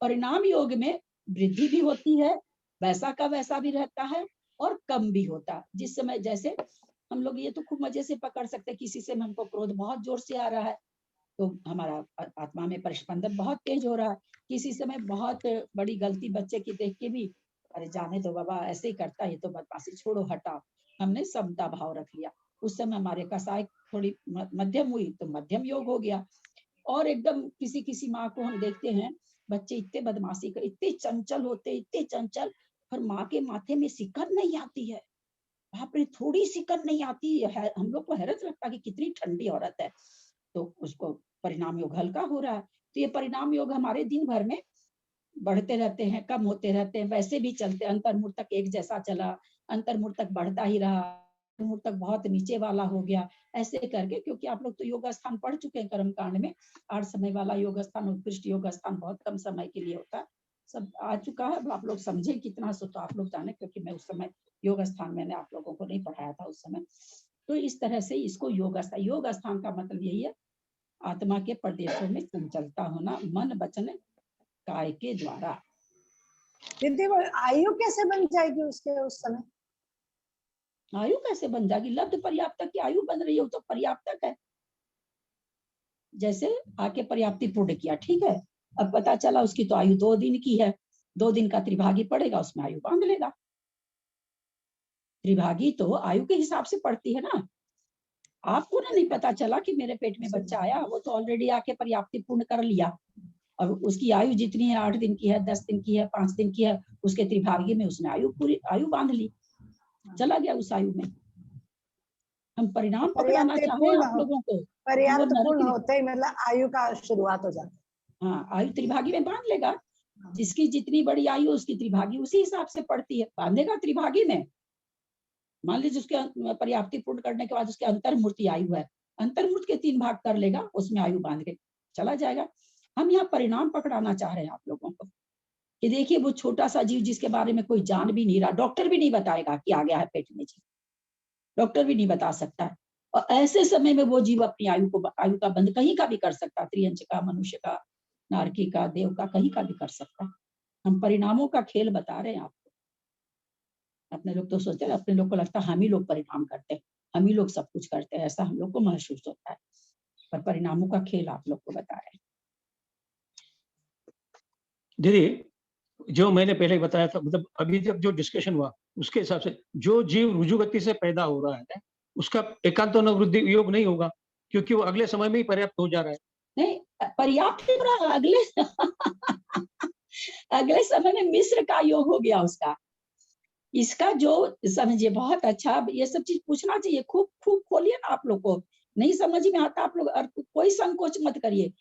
परिणाम योग में वृद्धि भी होती है, वैसा का वैसा भी रहता है और कम भी होता है। जिस समय जैसे हम लोग ये तो खूब मजे से पकड़ सकते हैं, किसी से हमको क्रोध बहुत जोर से आ रहा है तो हमारा आत्मा में परिस्पंदन बहुत तेज हो रहा है। किसी समय बहुत बड़ी गलती बच्चे की देख के भी अरे जाने दो बाबा, ऐसे ही करता है, ये तो बदमाशी, छोड़ो हटाओ, हमने समता भाव रख लिया। उस समय हमारे कसाय थोड़ी मध्यम हुई तो मध्यम योग हो गया। और एकदम किसी माँ को हम देखते हैं, बच्चे इतने बदमाशी कर, इतने चंचल होते, इतने चंचल, पर माँ के माथे में सिकन नहीं आती है। बाप रे, थोड़ी सिकन नहीं आती है। हम लोग को हैरत लगता है कि कितनी ठंडी औरत है। तो उसको परिणाम योग हल्का हो रहा है। तो ये परिणाम योग हमारे दिन भर में बढ़ते रहते हैं, कम होते रहते हैं, वैसे भी चलते। अंतर्मुख तक एक जैसा चला, अंतर्मुख तक बढ़ता ही रहा, अंतर्मुख तक बहुत नीचे वाला हो गया, ऐसे करके। क्योंकि आप लोग तो योग स्थान पढ़ चुके हैं कर्म कांड में, 8 समय वाला योग स्थान, उत्कृष्ट योग स्थान बहुत कम समय के लिए होता है। सब आ चुका है, आप लोग समझे कितना सो तो आप लोग जाने, क्योंकि मैं उस समय योग स्थान मैंने आप लोगों को नहीं पढ़ाया था उस समय। तो इस तरह से इसको योग स्थान का मतलब यही है, आत्मा के प्रदेशों में चंचलता होना, मन वचन काय के द्वारा। दीदी वो आयु कैसे बन जाएगी उसके उस समय? आयु कैसे बन जाएगी? लब्ध पर्याप्तक की आयु बन रही है, तो पर्याप्तक है। जैसे आके पर्याप्ति पूर्ण किया, ठीक है, अब पता चला उसकी तो आयु 2 दिन की है, 2 दिन का त्रिभागी पड़ेगा, उसमें आयु बांध लेगा। त्रिभागी तो आयु के हिसाब से पड़ती है ना। आपको ना नहीं पता चला कि मेरे पेट में बच्चा आया, वो तो ऑलरेडी आके पर्याप्ति पूर्ण कर लिया, और उसकी आयु जितनी है, 8 दिन की है, 10 दिन की है, 5 दिन की है, उसके त्रिभागी में उसने पूरी आयु बांध ली, चला गया उस आयु में। हम परिणाम पकड़ाना चाहते हैं आप लोगों को, पर्याप्त पूर्ण होते ही मतलब आयु का शुरुआत हो जाती है। हाँ, आयु त्रिभागी में बांध लेगा। जिसकी जितनी बड़ी आयु उसकी त्रिभागी उसी हिसाब से पड़ती है, बांधेगा त्रिभागी में। मान लीजिए उसके पर्याप्ति पूर्ण करने के बाद उसके अंतर्मूर्ति आयु है, अंतर्मूर्त के 3 भाग कर लेगा, उसमें आयु बांध के चला जाएगा। हम यहाँ परिणाम पकड़ाना चाह रहे हैं आप लोगों को कि देखिए वो छोटा सा जीव जिसके बारे में कोई जान भी नहीं रहा, डॉक्टर भी नहीं बताएगा कि आ गया है पेट में जीव, डॉक्टर भी नहीं बता सकता है। और ऐसे समय में वो जीव अपनी आयु का बंध कहीं का भी कर सकता है, त्रियंच का, मनुष्य का, नारकी का, देव का, कहीं का भी कर सकता है। हम परिणामों का खेल बता रहे हैं आपको। अपने लोग तो सोचते हैं, अपने लोग को लगता है हम ही लोग परिणाम करते हैं, हम ही लोग सब कुछ करते हैं, ऐसा हम लोग को महसूस होता है, पर परिणामों का खेल आप लोग को बता रहे हैं। दीदी जो मैंने पहले बताया था, मतलब अभी जब जो डिस्कशन हुआ उसके हिसाब से जो जीव रुजु गति से पैदा हो रहा है उसका एकांतानुवृद्धि योग नहीं होगा, क्योंकि वो अगले समय में ही पर्याप्त हो जा रहा है। नहीं, पर्याप्त हो रहा है अगले समय में मिश्र का योग हो गया उसका। इसका जो समझिए बहुत अच्छा, ये सब चीज पूछना चाहिए, खूब खूब खोलिए ना। आप लोग को नहीं समझ में आता आप लोग कोई संकोच मत करिए।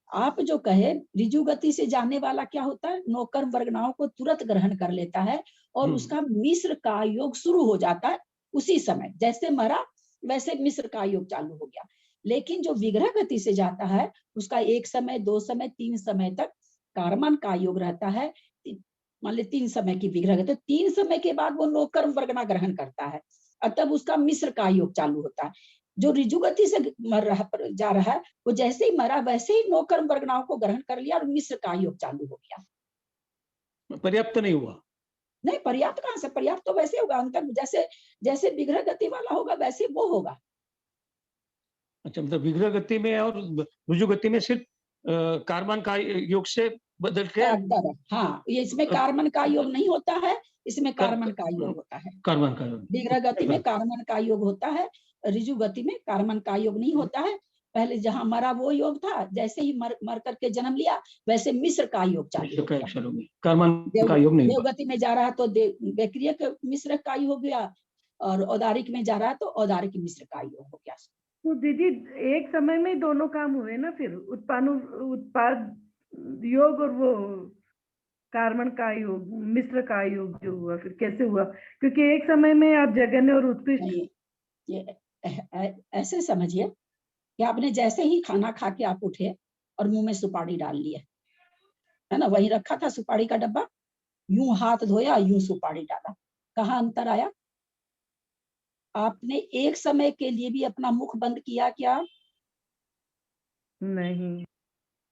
आप जो कहे रिजु गति से जाने वाला क्या होता है, नौकर वर्गनाओं को तुरंत ग्रहण कर लेता है और उसका मिश्र का योग शुरू हो जाता है उसी समय। जैसे मरा वैसे मिश्र का योग चालू हो गया। लेकिन जो विग्रह गति से जाता है उसका 1 समय, 2 समय, 3 समय तक कारमान का योग रहता है। मान ली 3 समय की विग्रह गति, 3 समय के बाद वो नौकर वर्गना ग्रहण करता है और तब उसका मिश्र का योग चालू होता है। जो रिजु गति से जा रहा है वो जैसे ही मरा वैसे ही नौकर वर्गनाओं को ग्रहण कर लिया और मिश्र का योग चालू हो गया। पर्याप्त नहीं हुआ? नहीं, पर्याप्त कहां से, पर्याप्त तो वैसे होगा, अंतर जैसे जैसे विग्रह गति वाला होगा वैसे वो होगा। अच्छा, मतलब विग्रह गति में और रुजु गति में सिर्फ कारमान का योग से बदल के अंतर है। हाँ, ये इसमें कारमन का योग नहीं होता है, इसमें कारमन का योग होता है। कारमान का योग विग्रह गति में कारमन का योग होता है, रिजु गति में कारमन का योग नहीं होता है। पहले जहां मरा वो योग था, जैसे ही मर करके जन्म लिया वैसे मिश्र का योग चालू हो गया। कारमान का योग नहीं। देवगति में जा रहा तो वैक्रियक मिश्र का योग हो गया और औदारिक में जा रहा तो औदारिक मिश्र का योग हो गया। तो दीदी एक समय में दोनों काम हुए ना, फिर उत्पाद योग और वो कारमन का योग, मिश्र का योग जो हुआ, फिर कैसे हुआ? क्योंकि एक समय में आप जगन्य और उत्कृष्ट, ये ऐसे समझिए कि आपने जैसे ही खाना खा के आप उठे और मुंह में सुपारी डाल लिया, है ना, वही रखा था सुपारी का डब्बा, यूं हाथ धोया, यूं सुपारी डाला, कहाँ अंतर आया? आपने एक समय के लिए भी अपना मुख बंद किया क्या? नहीं।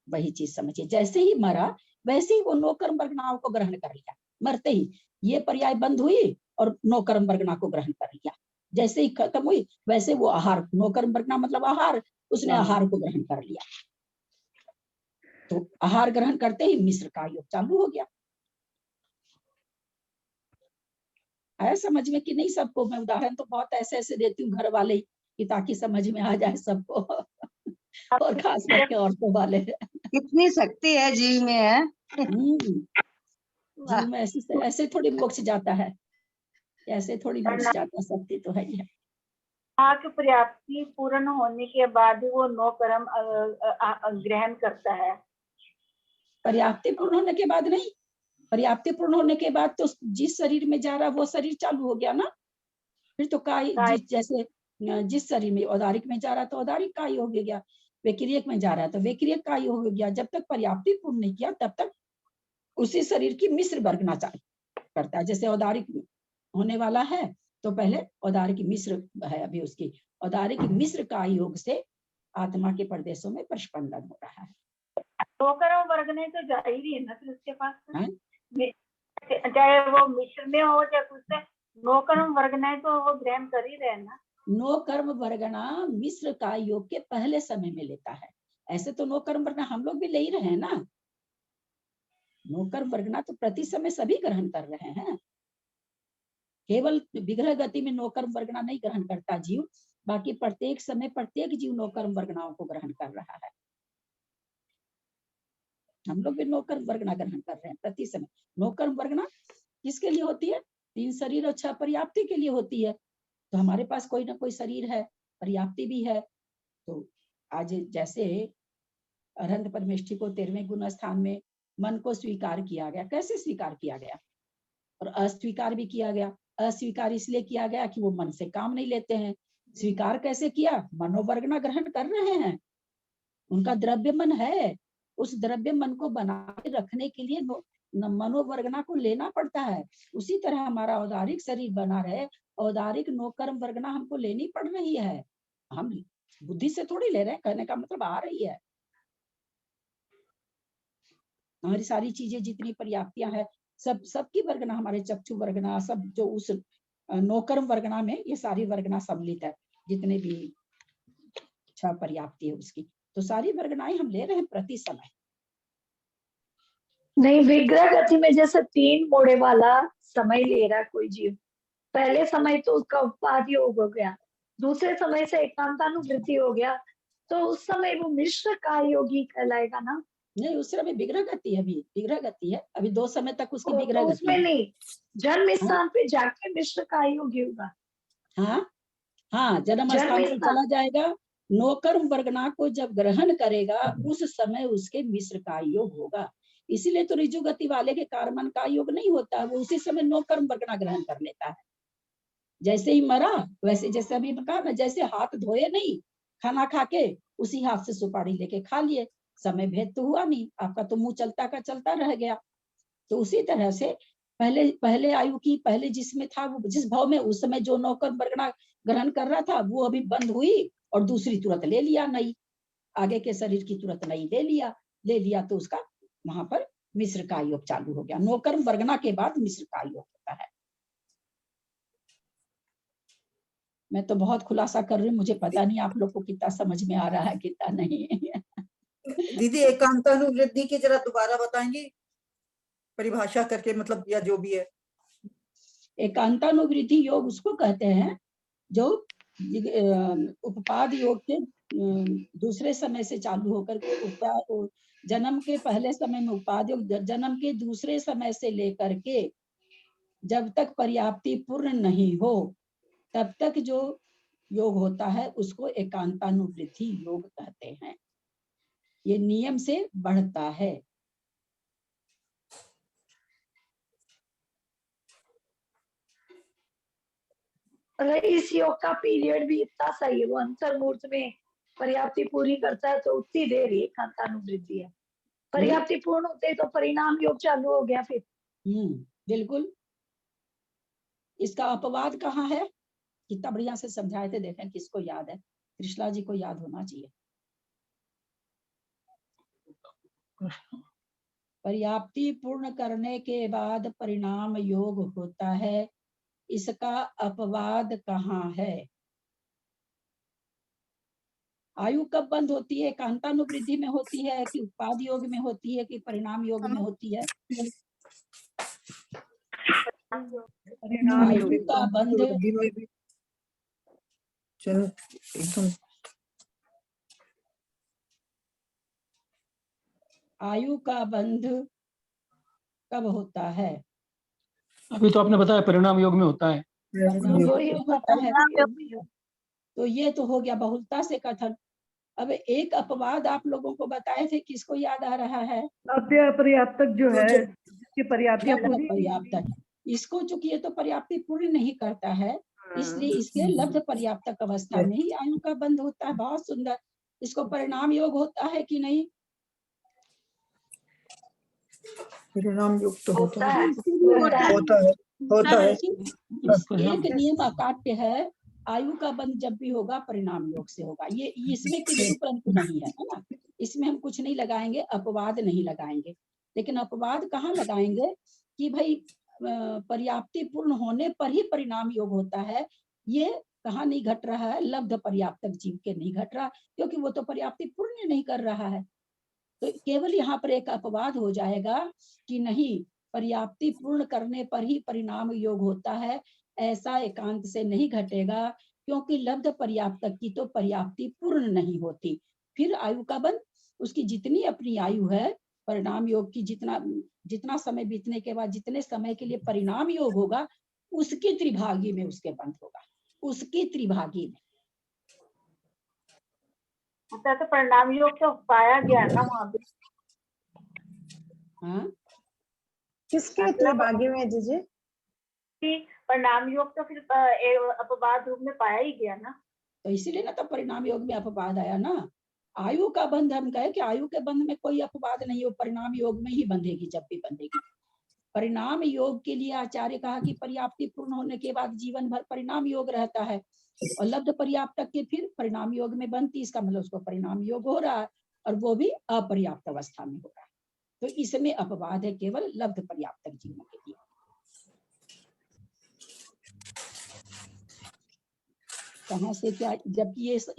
वही चीज समझिए, जैसे ही मरा वैसे ही वो नौकर्म वर्गनाओं को ग्रहण कर लिया, मरते ही ये पर्याय बंद हुई और नौकर्म वर्गना को ग्रहण कर लिया। जैसे ही खत्म हुई वैसे वो आहार, नौकर्म वर्गना मतलब आहार, उसने आहार को ग्रहण कर लिया। तो आहार ग्रहण करते ही मिश्र का योग चालू हो गया। है समझ में कि नहीं सबको? मैं उदाहरण तो बहुत ऐसे ऐसे देती हूँ घर वाले कि ताकि समझ में आ जाए सबको और खास करके औरतों वाले। कितनी शक्ति है जीव में, है जीव में ऐसे थोड़ी मोक्ष जाता है, ऐसे थोड़ी मोक्ष जाता है, शक्ति तो है ही है। आत्म पर्याप्ति पूर्ण होने के बाद ही वो नौ कर्म ग्रहण करता है। पर्याप्ति पूर्ण होने के बाद नहीं, पर्याप्ति पूर्ण होने के बाद तो जिस शरीर में जा रहा वो शरीर चालू हो गया ना। फिर तो काय, जैसे जिस शरीर में औदारिक में जा रहा तो औदारिक काय हो गया, वैक्रियक में जा रहा तो वैक्रियक काय हो गया। जब तक पर्याप्ति पूर्ण नहीं किया तब तक उसी शरीर की मिश्र वर्गना चालू करता है। जैसे औदारिक होने वाला है तो पहले औदारिक मिश्र है, अभी उसकी औदारिक मिश्र का योग से आत्मा के प्रदेशों में प्रस्पंदन हो रहा है। नौकर्म वर्ग ने तो जाहिर है ना फिर उसके पास, चाहे वो मिश्र में हो चाहे कुछ से, नौकर्म वर्ग ने तो वो ग्रहण कर ही रहे ना। नो कर्म वर्गना मिश्र का योग के पहले समय में लेता है। ऐसे तो नो कर्म वर्गना हम लोग भी ले ही रहे हैं ना। नो कर्म वर्गना तो प्रति समय सभी ग्रहण कर रहे हैं, केवल विग्रह गति में नो कर्म वर्गना नहीं ग्रहण करता जीव, बाकी प्रत्येक समय प्रत्येक जीव नो कर्म वर्गनाओं को ग्रहण कर रहा है। हम लोग भी नो कर्म वर्गना ग्रहण कर रहे हैं प्रति समय। नो कर्म वर्गना किसके लिए होती है? 3 शरीर और 6 पर्याप्ति के लिए होती है। तो हमारे पास कोई ना कोई शरीर है, पर्याप्ति भी है। तो आज जैसे अरहंत परमेष्ठी को 13वें गुण स्थान में मन को स्वीकार किया गया, कैसे स्वीकार किया गया? और अस्वीकार भी किया गया। अस्वीकार इसलिए किया गया कि वो मन से काम नहीं लेते हैं। स्वीकार कैसे किया? मनोवर्गना ग्रहण कर रहे हैं, उनका द्रव्य मन है, उस द्रव्य मन को बनाए रखने के लिए मनोवर्गना को लेना पड़ता है। उसी तरह हमारा औदारिक शरीर बना रहे, औदारिक नौकर्म वर्गना हमको लेनी पड़ रही है। हम बुद्धि से थोड़ी ले रहे हैं, कहने का मतलब आ रही है। हमारी सारी चीजें जितनी पर्याप्तियां हैं सबकी वर्गना, हमारे चक्षु वर्गना सब जो उस नौकर्म वर्गना में, ये सारी वर्गना सम्मिलित है, जितने भी 6 पर्याप्ति है उसकी, तो सारी वर्गनाएं हम ले रहे हैं प्रति समय। नहीं, विग्रह गति में जैसे 3 मोड़े वाला समय ले रहा कोई जीव, पहले समय तो उसका उत्पाद योग हो गया, दूसरे समय से एकांतानुवृत्ति हो गया, तो उस समय वो मिश्र का योगी कहलाएगा ना? नहीं, उस समय विग्रह गति है, अभी विग्रह गति है, अभी 2 समय तक उसकी विग्रह तो गति उसमें है। नहीं, जन्म स्थान पे जाके मिश्र का योगी होगा। हाँ हाँ, जन्म स्थान पर चला जाएगा, नौकर्म वर्गना को जब ग्रहण करेगा उस समय उसके मिश्र का योग होगा। इसीलिए तो ऋजु गति वाले के कार्मन का योग नहीं होता, वो उसी समय नौकर्म वर्गना ग्रहण कर लेता है। जैसे ही मरा वैसे, जैसे अभी कहा ना, जैसे हाथ धोए नहीं, खाना खा के उसी हाथ से सुपारी लेके खा लिए, समय भेद तो हुआ नहीं, आपका तो मुंह चलता का चलता रह गया। तो उसी तरह से पहले आयु की, पहले जिसमें था वो, जिस भाव में उस समय जो नौकर वर्गना ग्रहण कर रहा था, वो अभी बंद हुई और दूसरी तुरंत ले लिया, नई आगे के शरीर की तुरंत नई ले लिया तो उसका वहां पर मिश्र का योग चालू हो गया। नौकर वर्गना के बाद मिश्र का योग होता है। मैं तो बहुत खुलासा कर रही हूँ, मुझे पता नहीं आप लोग को कितना समझ में आ रहा है कितना नहीं। दीदी एकांतानुवृत्ति की जरा दोबारा बताएंगे परिभाषा करके, मतलब या जो भी है। एकांतानुवृत्ति योग उसको कहते हैं जो उपपाद योग के दूसरे समय से चालू होकर के जन्म के पहले समय में उपाद योग, जन्म के दूसरे समय से लेकर के जब तक पर्याप्ति पूर्ण नहीं हो तब तक जो योग होता है उसको एकांतानुवृत्ति योग कहते हैं। ये नियम से बढ़ता है। अगर इस योग का पीरियड भी इतना सही है, वो अंतर्मूर्त में पर्याप्ति पूरी करता है, तो उतनी देर ही एकांतानुवृत्ति है। पर्याप्ति पूर्ण होते तो परिणाम योग चालू हो गया फिर। बिल्कुल। इसका अपवाद कहाँ है? कितना बढ़िया से समझाए थे, देखें किसको याद है? कृष्णा जी को याद होना चाहिए। पर्याप्ति पूर्ण करने के बाद परिणाम योग होता है, इसका अपवाद कहाँ है? आयु कब बंद होती है? एकांतानुवृद्धि में होती है कि उत्पाद योग में होती है कि परिणाम योग में होती है? आयु का बंध एकदम आयु का बंध कब होता है? अभी तो आपने बताया परिणाम योग में होता है। परिणाम योग में होता है। तो ये तो हो गया बहुलता से कथन। अब एक अपवाद आप लोगों को बताए थे, किसको याद आ रहा है? पर्याप्तक जो है, कि पर्याप्ति पूरी पर्याप्तक, इसको चूंकि ये तो पर्याप्ति पूरी नहीं करता है, इसलिए इसके लब्ध पर्याप्तक अवस्था में ही आयु का बंध होता है। बहुत सुंदर। इसको परिणाम योग होता है कि नहीं? परिणाम योग तो होता है। एक नियम अकाट्य है, आयु का बंध जब भी होगा परिणाम योग से होगा। ये इसमें किंतु परंतु नहीं है, है ना? इसमें हम कुछ नहीं लगाएंगे, अपवाद नहीं लगाएंगे। लेकिन अपवाद कहाँ लगाएंगे कि भाई पर्याप्ति पूर्ण होने पर ही परिणाम योग होता है। ये कहाँ नहीं घट रहा है? लब्ध पर्याप्तक जीव के नहीं घट रहा, क्योंकि वो तो पर्याप्ति पूर्ण नहीं कर रहा है। तो केवल यहाँ पर एक अपवाद हो जाएगा कि नहीं, पर्याप्ति पूर्ण करने पर ही परिणाम योग होता है, ऐसा एकांत से नहीं घटेगा, क्योंकि लब्ध पर्याप्तक की तो पर्याप्ति पूर्ण नहीं होती। फिर आयु का बंध, उसकी जितनी अपनी आयु है, परिणाम योग की जितना समय बीतने के बाद जितने समय के लिए परिणाम योग होगा, उसकी त्रिभागी में उसके बंध होगा, उसकी त्रिभागी में। तो परिणाम योग तो पाया गया ना वहाँ पे? हाँ, किसके त्रिभागी में दीजिए? परिणाम योग तो फिर अपवाद रूप में पाया ही गया ना, तो इसीलिए ना तो परिणाम योग में अपवाद आया ना। आयु का बंध हम कहे कि आयु के बंध में कोई अपवाद नहीं हो, परिणाम योग में ही बंधेगी जब भी बंधेगी। परिणाम योग के लिए आचार्य कहा कि पर्याप्ति पूर्ण होने के बाद जीवन भर परिणाम योग रहता है, और लब्ध पर्याप्तक के फिर परिणाम योग में बनती, इसका मतलब उसको परिणाम योग हो रहा है, और वो भी अपर्याप्त अवस्था में हो रहा है। तो इसमें अपवाद है केवल लब्ध पर्याप्तक जीवों के लिए। कहाँ से क्या, जबकि ये सब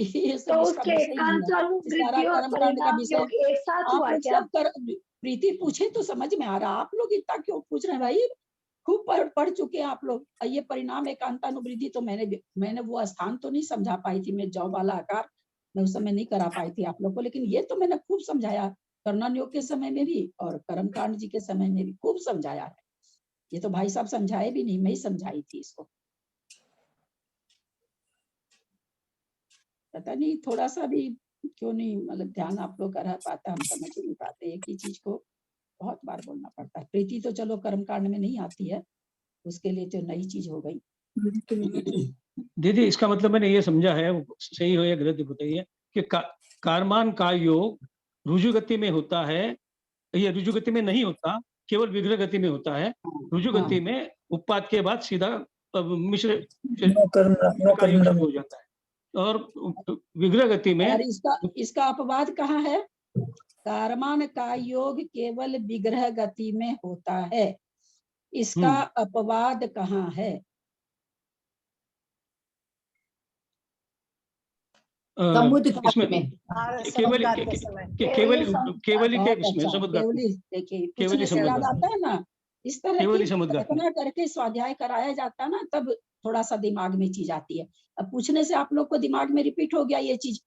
तो उसके एकांतानुवृत्ति और परिणाम योग एक साथ हुआ क्या? प्रीति पूछे तो समझ में आ रहा, आप लोग इतना क्यों पूछ रहे हैं भाई? खूब पढ़ चुके हैं आप लोग। ये परिणाम एकांतानुवृत्ति तो मैंने वो स्थान तो नहीं समझा पाई थी, मैं जॉब वाला आकार मैं उस समय नहीं करा पाई थी आप लोग को, लेकिन ये तो मैंने खूब समझाया, कर्णन योग के समय में भी और कर्मकांड जी के समय में भी खूब समझाया है। ये तो भाई साहब समझाए भी नहीं, मैं ही समझाई थी इसको। पता नहीं थोड़ा सा भी क्यों नहीं मतलब ध्यान आप लोग का रह पाता, हम समझ नहीं पाते। एक ही चीज को बहुत बार बोलना पड़ता है। प्रीति तो चलो कर्मकांड में नहीं आती है, उसके लिए तो नई चीज हो गई। दीदी इसका मतलब मैंने ये समझा है, सही हो या गलत बताइए, कि कारमान का योग रुजु गति में होता है, ये रुजु गति में नहीं होता, केवल विग्रह गति में होता है। रुजु गति में उत्पाद के बाद सीधा मिश्र हो जाता है, और विग्रह गति में। और इसका अपवाद कहाँ है? कारमान का योग केवल विग्रह गति में होता है, इसका अपवाद कहाँ है? इसमें देखिए याद आता है ना, इस तरह की कल्पना करके स्वाध्याय कराया जाता है ना, तब थोड़ा सा दिमाग में चीज आती है। अब पूछने से आप लोग को दिमाग में रिपीट हो गया ये चीज।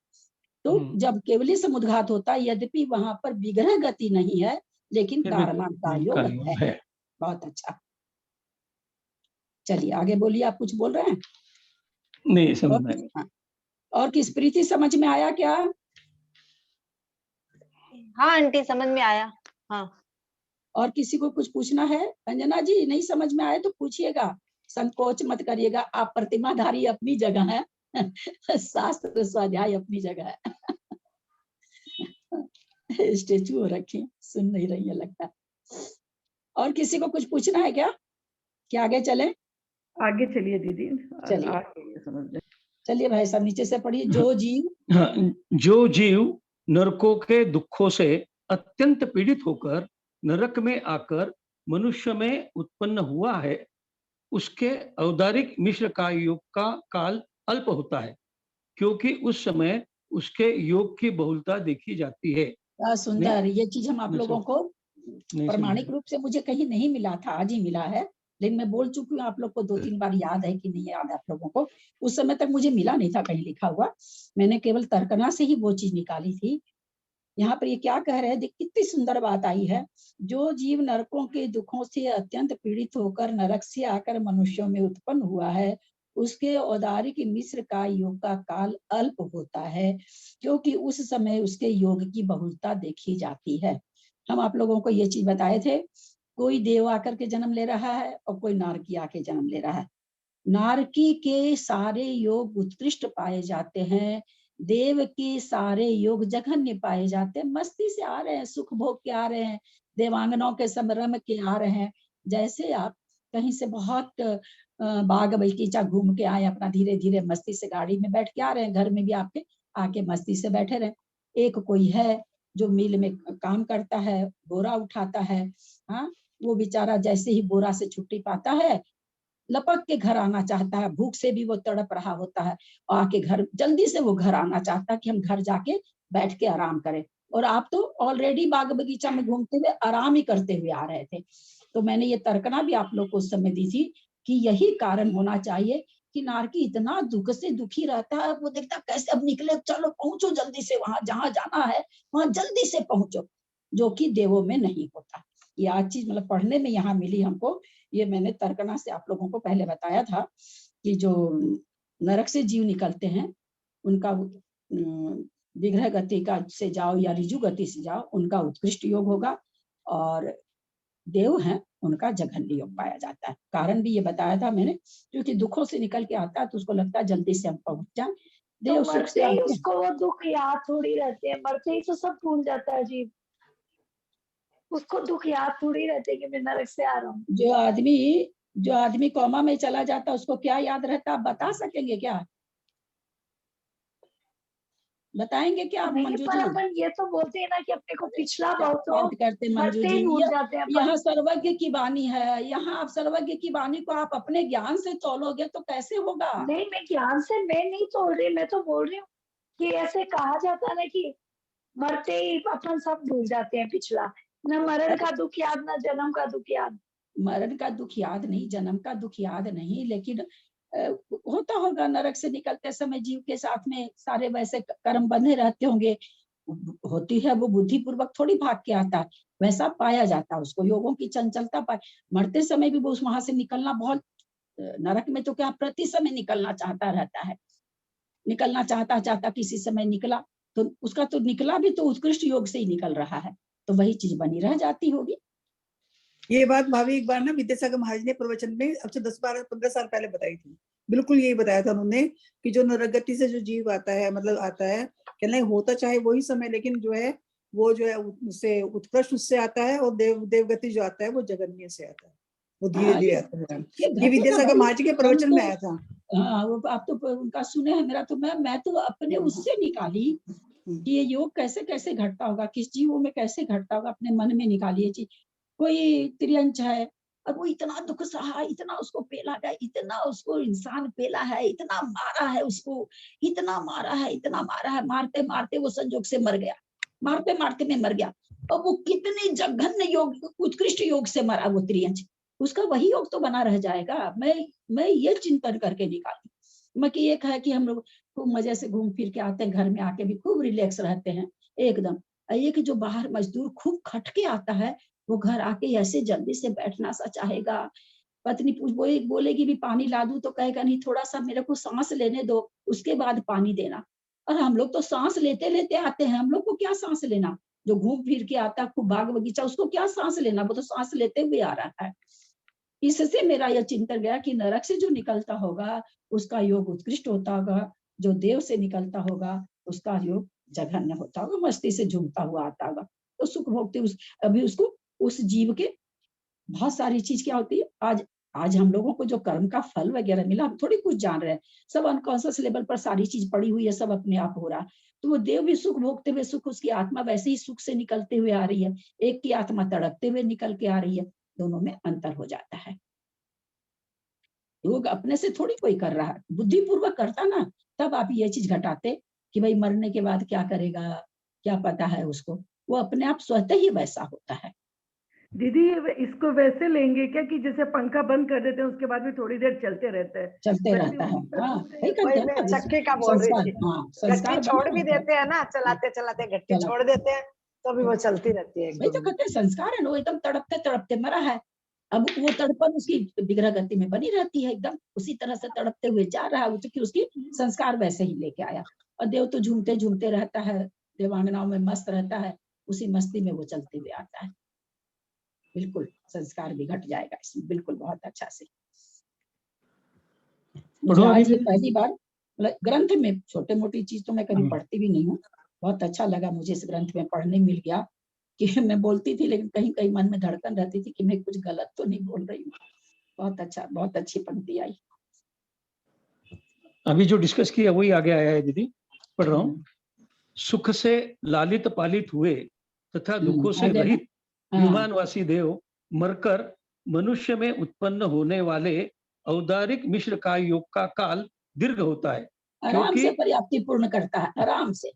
तो जब केवली समुद्घात होता है, यद्यपि वहां पर विग्रह गति नहीं है, लेकिन कारमान का योग है। बहुत अच्छा, चलिए आगे बोलिए, आप कुछ बोल रहे हैं? नहीं समझ में। और किस प्रीति समझ में आया क्या? हाँ आंटी समझ में आया। हाँ, और किसी को कुछ पूछना है? अंजना जी नहीं समझ में आए तो पूछिएगा, संकोच मत करिएगा, आप प्रतिमाधारी अपनी जगह है, शास्त्र स्वाध्याय अपनी जगह है। स्टेचू रखी, सुन नहीं रही है लगता है। और किसी को कुछ पूछना है क्या? क्या आगे चले? आगे चलिए दीदी, चलिए। आगे समझ में। चलिए भाई साहब नीचे से पढ़िए। जो जीव जो जीव नरकों के दुखों से अत्यंत पीड़ित होकर नरक में आकर मनुष्य में उत्पन्न हुआ है, उसके औदारिक मिश्र का योग का काल अल्प होता है, क्योंकि उस समय उसके योग की बहुलता देखी जाती है। सुंदर, ये चीज हम आप लोगों को प्रमाणिक रूप से मुझे कहीं नहीं मिला था, आज ही मिला है, लेकिन मैं बोल चुकी हूँ आप लोग को 2-3 बार, याद है कि नहीं याद आप लोगों को? उस समय तक मुझे मिला नहीं था कहीं लिखा हुआ, मैंने केवल तर्कना से ही वो चीज निकाली थी। यहाँ पर ये क्या कह रहे हैं, देख कितनी सुंदर बात आई है। जो जीव नरकों के दुखों से अत्यंत पीड़ित होकर नरक से आकर मनुष्यों में उत्पन्न हुआ है, उसके औदारिक मिश्र का योग का काल अल्प होता है, क्योंकि उस समय उसके योग की बहुलता देखी जाती है। हम आप लोगों को ये चीज बताए थे, कोई देव आकर के जन्म ले रहा है और कोई नारकी आके जन्म ले रहा है। नारकी के सारे योग उत्कृष्ट पाए जाते हैं, देव के सारे योग जघन्य पाए जाते हैं। मस्ती से आ रहे हैं, सुख भोग के आ रहे हैं, देवांगनों के संभ्रम के आ रहे हैं। जैसे आप कहीं से बहुत बाग बगीचा घूम के आए, अपना धीरे धीरे मस्ती से गाड़ी में बैठ के आ रहे हैं, घर में भी आपके आके मस्ती से बैठे रहे। एक कोई है जो मिल में काम करता है, बोरा उठाता है, हाँ, वो बेचारा जैसे ही बोरा से छुट्टी पाता है, लपक के घर आना चाहता है, भूख से भी वो तड़प रहा होता है, आके घर जल्दी से वो घर आना चाहता है कि हम घर जाके बैठ के आराम करें। और आप तो ऑलरेडी बाग बगीचा में घूमते हुए आराम ही करते हुए आ रहे थे। तो मैंने ये तर्कना भी आप लोग को उस समय दी थी कि यही कारण होना चाहिए कि नारकी इतना दुख से दुखी रहता है, वो देखता कैसे अब निकले, चलो पहुंचो जल्दी से, वहां जहां जाना है वहां जल्दी से पहुंचो, जो कि देवों में नहीं होता। ये आज चीज मतलब पढ़ने में यहाँ मिली हमको। ये मैंने तर्कना से आप लोगों को पहले बताया था कि जो नरक से जीव निकलते हैं उनका विग्रह गति का से जाओ या ऋजु गति से जाओ, उनका उत्कृष्ट योग होगा, और देव हैं उनका जघन्य योग पाया जाता है। कारण भी ये बताया था मैंने, क्योंकि दुखों से निकल के आता है तो उसको लगता है जल्दी से हम पहुंच जाए। देव तो सुख से मरते ही आते हैं। उसको वो दुख याद थोड़ी रहते हैं, मरते ही तो सब भूल जाता है जीव, उसको दुख याद थोड़ी रहते कि मैं नरक से आ रहा हूँ। जो आदमी कोमा में चला जाता है उसको क्या याद रहता है, आप बता सकेंगे क्या? बताएंगे क्या आप मंजू पर जी? अपन ये तो बोलते हैं ना कि अपने को पिछला बहुत बात करते मंजू मरते जी, ही भूल जाते हैं अपन। यहाँ सर्वज्ञ की वाणी है, यहाँ आप सर्वज्ञ की वाणी को आप अपने ज्ञान से तोलोगे तो कैसे होगा? नहीं, मैं ज्ञान से मैं नहीं तोड़ रही, मैं तो बोल रही हूँ कि ऐसे कहा जाता है ना कि मरते ही अपन सब भूल जाते हैं पिछला, न मरण का दुख याद, न जन्म का दुख याद। मरण का दुख याद नहीं, जन्म का दुख याद नहीं, लेकिन होता होगा नरक से निकलते समय जीव के साथ में सारे वैसे कर्म बंधे रहते होंगे, होती है वो बुद्धि पूर्वक थोड़ी भाग के आता है, वैसा पाया जाता है उसको, योगों की चंचलता पाए। मरते समय भी वो वहां से निकलना बहुत, नरक में तो क्या प्रति समय निकलना चाहता रहता है, निकलना चाहता किसी समय निकला तो उसका तो निकला भी तो उत्कृष्ट योग से ही निकल रहा है, तो वही चीज बनी रह जाती होगी। ये बात भाभी एक बार ना विद्यासागर महाराज ने प्रवचन में अब से 10-12-15 साल पहले बताई थी। बिल्कुल यही बताया था उन्होंने कि जो नरगति से जो जीव आता है, मतलब आता है, कहना होता चाहे वही समय, लेकिन जो है वो जो है उससे उत्कृष्ट उससे आता है, और देवगति जो आता है वो जगन्य से आता है, वो धीरे धीरे आता है। ये विद्यासागर महाराज के प्रवचन में आया था। हाँ, वो आप तो उनका सुने हैं, मेरा तो मैं तो अपने उससे निकाली कि ये योग कैसे कैसे घटता होगा, किस जीवों में कैसे घटता होगा, अपने मन में निकाली ये चीज। कोई त्रियंच है और वो इतना दुख सहा, इतना उसको पेला गया, इतना उसको इंसान पेला है, इतना मारा है उसको, इतना मारा है, मारते मारते वो संजोग से मर गया, मारते मारते में मर गया। और वो कितने जघन्य योग, उत्कृष्ट योग से मरा वो त्रियंच, उसका वही योग तो बना रह जाएगा। मैं ये चिंतन करके निकाली मैं कि एक है कि हम लोग खूब मजे से घूम फिर के आते हैं, घर में आके भी खूब रिलैक्स रहते हैं एकदम। ये कि जो बाहर मजदूर खूब खट के आता है, वो घर आके ऐसे जल्दी से बैठना सा चाहेगा, पत्नी बोलेगी भी पानी ला दूं तो कहेगा नहीं, थोड़ा सा मेरे को सांस लेने दो, उसके बाद पानी देना। और हम लोग तो सांस लेते लेते आते हैं, हम लोग को क्या सांस लेना, जो घूम फिर के आता है खूब बाग बगीचा, उसको क्या सांस लेना, वो तो सांस लेते हुए आ रहा है। इससे मेरा यह चिंतन गया कि नरक से जो निकलता होगा उसका योग उत्कृष्ट होता होगा, जो देव से निकलता होगा उसका योग जघन्य होता होगा, मस्ती से झूमता हुआ आता होगा। तो सुख भोगते अभी उसको उस जीव के बहुत सारी चीज क्या होती है, आज हम लोगों को जो कर्म का फल वगैरह मिला, हम थोड़ी कुछ जान रहे हैं, सब अनकॉन्शियस लेवल पर सारी चीज पड़ी हुई है, सब अपने आप हो रहा है। तो वो देव भी सुख भोगते हुए, सुख उसकी आत्मा वैसे ही सुख से निकलते हुए आ रही है, एक की आत्मा तड़पते हुए निकल के आ रही है, दोनों में अंतर हो जाता है। योग अपने से थोड़ी कोई कर रहा है, बुद्धिपूर्वक करता ना, तब आप ये चीज घटाते कि भाई मरने के बाद क्या करेगा, क्या पता है उसको, वो अपने आप स्वतः ही वैसा होता है। दीदी इसको वैसे लेंगे क्या कि जैसे पंखा बंद कर देते हैं उसके बाद भी थोड़ी देर चलते रहता है, चलते वैसे रहता है। उसी तरह हाँ, से वही करते हैं मैं ना, चक्के का बोल रही संस्कार, थी। हाँ, गट्टी संस्कार छोड़ बना भी रहता है। देते हैं ना, चलाते चलाते गट्टी चला छोड़ देते हैं तो भी वो चलती रहती है एक वही दो तो मिनट। कहते हैं, संस्कार है ना, वो एकदम तड़पते तड़पते मरा है। अब वो तड़पन उसकी विग्रह गति में बनी रहती है, एकदम उसी तरह से तड़पते हुए जा रहा है, क्योंकि उसकी संस्कार वैसे ही लेके आया। और देव तो झूमते झूमते रहता है, देवांगनाओं में मस्त रहता है, उसी मस्ती में वो चलते हुए आता है। बिल्कुल संस्कार भी घट जाएगा इसमें, बिल्कुल बहुत अच्छा से। मुझे आज ये पहली बार ग्रंथ में, छोटे मोटी चीज तो मैं कभी पढ़ती भी नहीं हूँ, बहुत अच्छा लगा मुझे इस ग्रंथ में पढ़ने मिल गया कि मैं बोलती थी लेकिन कहीं कहीं मन में धड़कन रहती थी कि मैं कुछ गलत तो नहीं बोल रही हूँ। बहुत अच्छा, बहुत अच्छी पंक्ति आई। अभी जो डिस्कस किया वही आगे आया है दीदी, पढ़ रहा हूँ। सुख से लालित पालित हुए तथा दुखों से रहित विमानवासी देव मरकर मनुष्य में उत्पन्न होने वाले औदारिक मिश्र का योग का काल दीर्घ होता है, आराम से पर्याप्ति पूर्ण करता है, आराम से,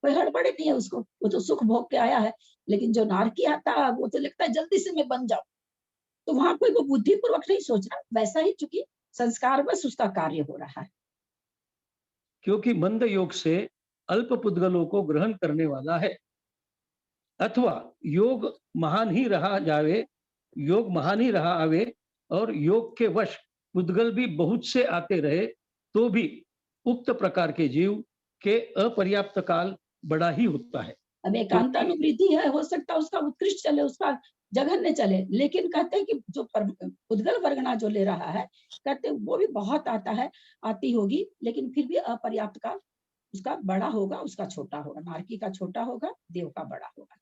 कोई हड़बड़ नहीं है उसको, वो तो सुख भोग के आया है। लेकिन जो नारकी आता है वो तो लगता है जल्दी से मैं बन जाऊं, तो वहां कोई वो बुद्धिपूर्वक नहीं सोच रहा, वैसा ही चूंकि संस्कार बस उसका कार्य हो रहा है। क्योंकि मंद योग से अल्प पुद्गलों को ग्रहण करने वाला है, अथवा योग महान ही रहा जावे, योग महान ही रहा आवे और योग के वश पुद्गल भी बहुत से आते रहे, तो भी उक्त प्रकार के जीव के अपर्याप्त काल बड़ा ही होता है। अब एकांतानुवृत्ति है, हो सकता है उसका उत्कृष्ट चले, उसका जघन्य चले, लेकिन कहते हैं कि जो पुद्गल वर्गना जो ले रहा है, कहते हैं वो भी बहुत आता है, आती होगी, लेकिन फिर भी अपर्याप्त काल उसका बड़ा होगा, उसका छोटा होगा, नारकी का छोटा होगा, देव का बड़ा होगा।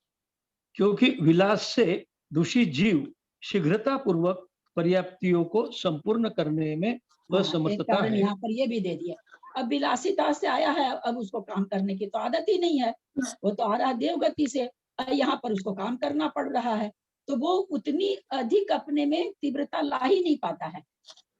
क्योंकि विलास से दूषित जीव शीघ्रता पूर्वक पर्याप्तियों को संपूर्ण करने में असमर्थता है। यहाँ पर ये भी दे दिया, अब विलासिता से आया है, अब उसको काम करने की तो आदत ही नहीं है, वो तो आ रहा है देव गति से, यहाँ पर उसको काम करना पड़ रहा है, तो वो उतनी अधिक अपने में तीव्रता ला ही नहीं पाता है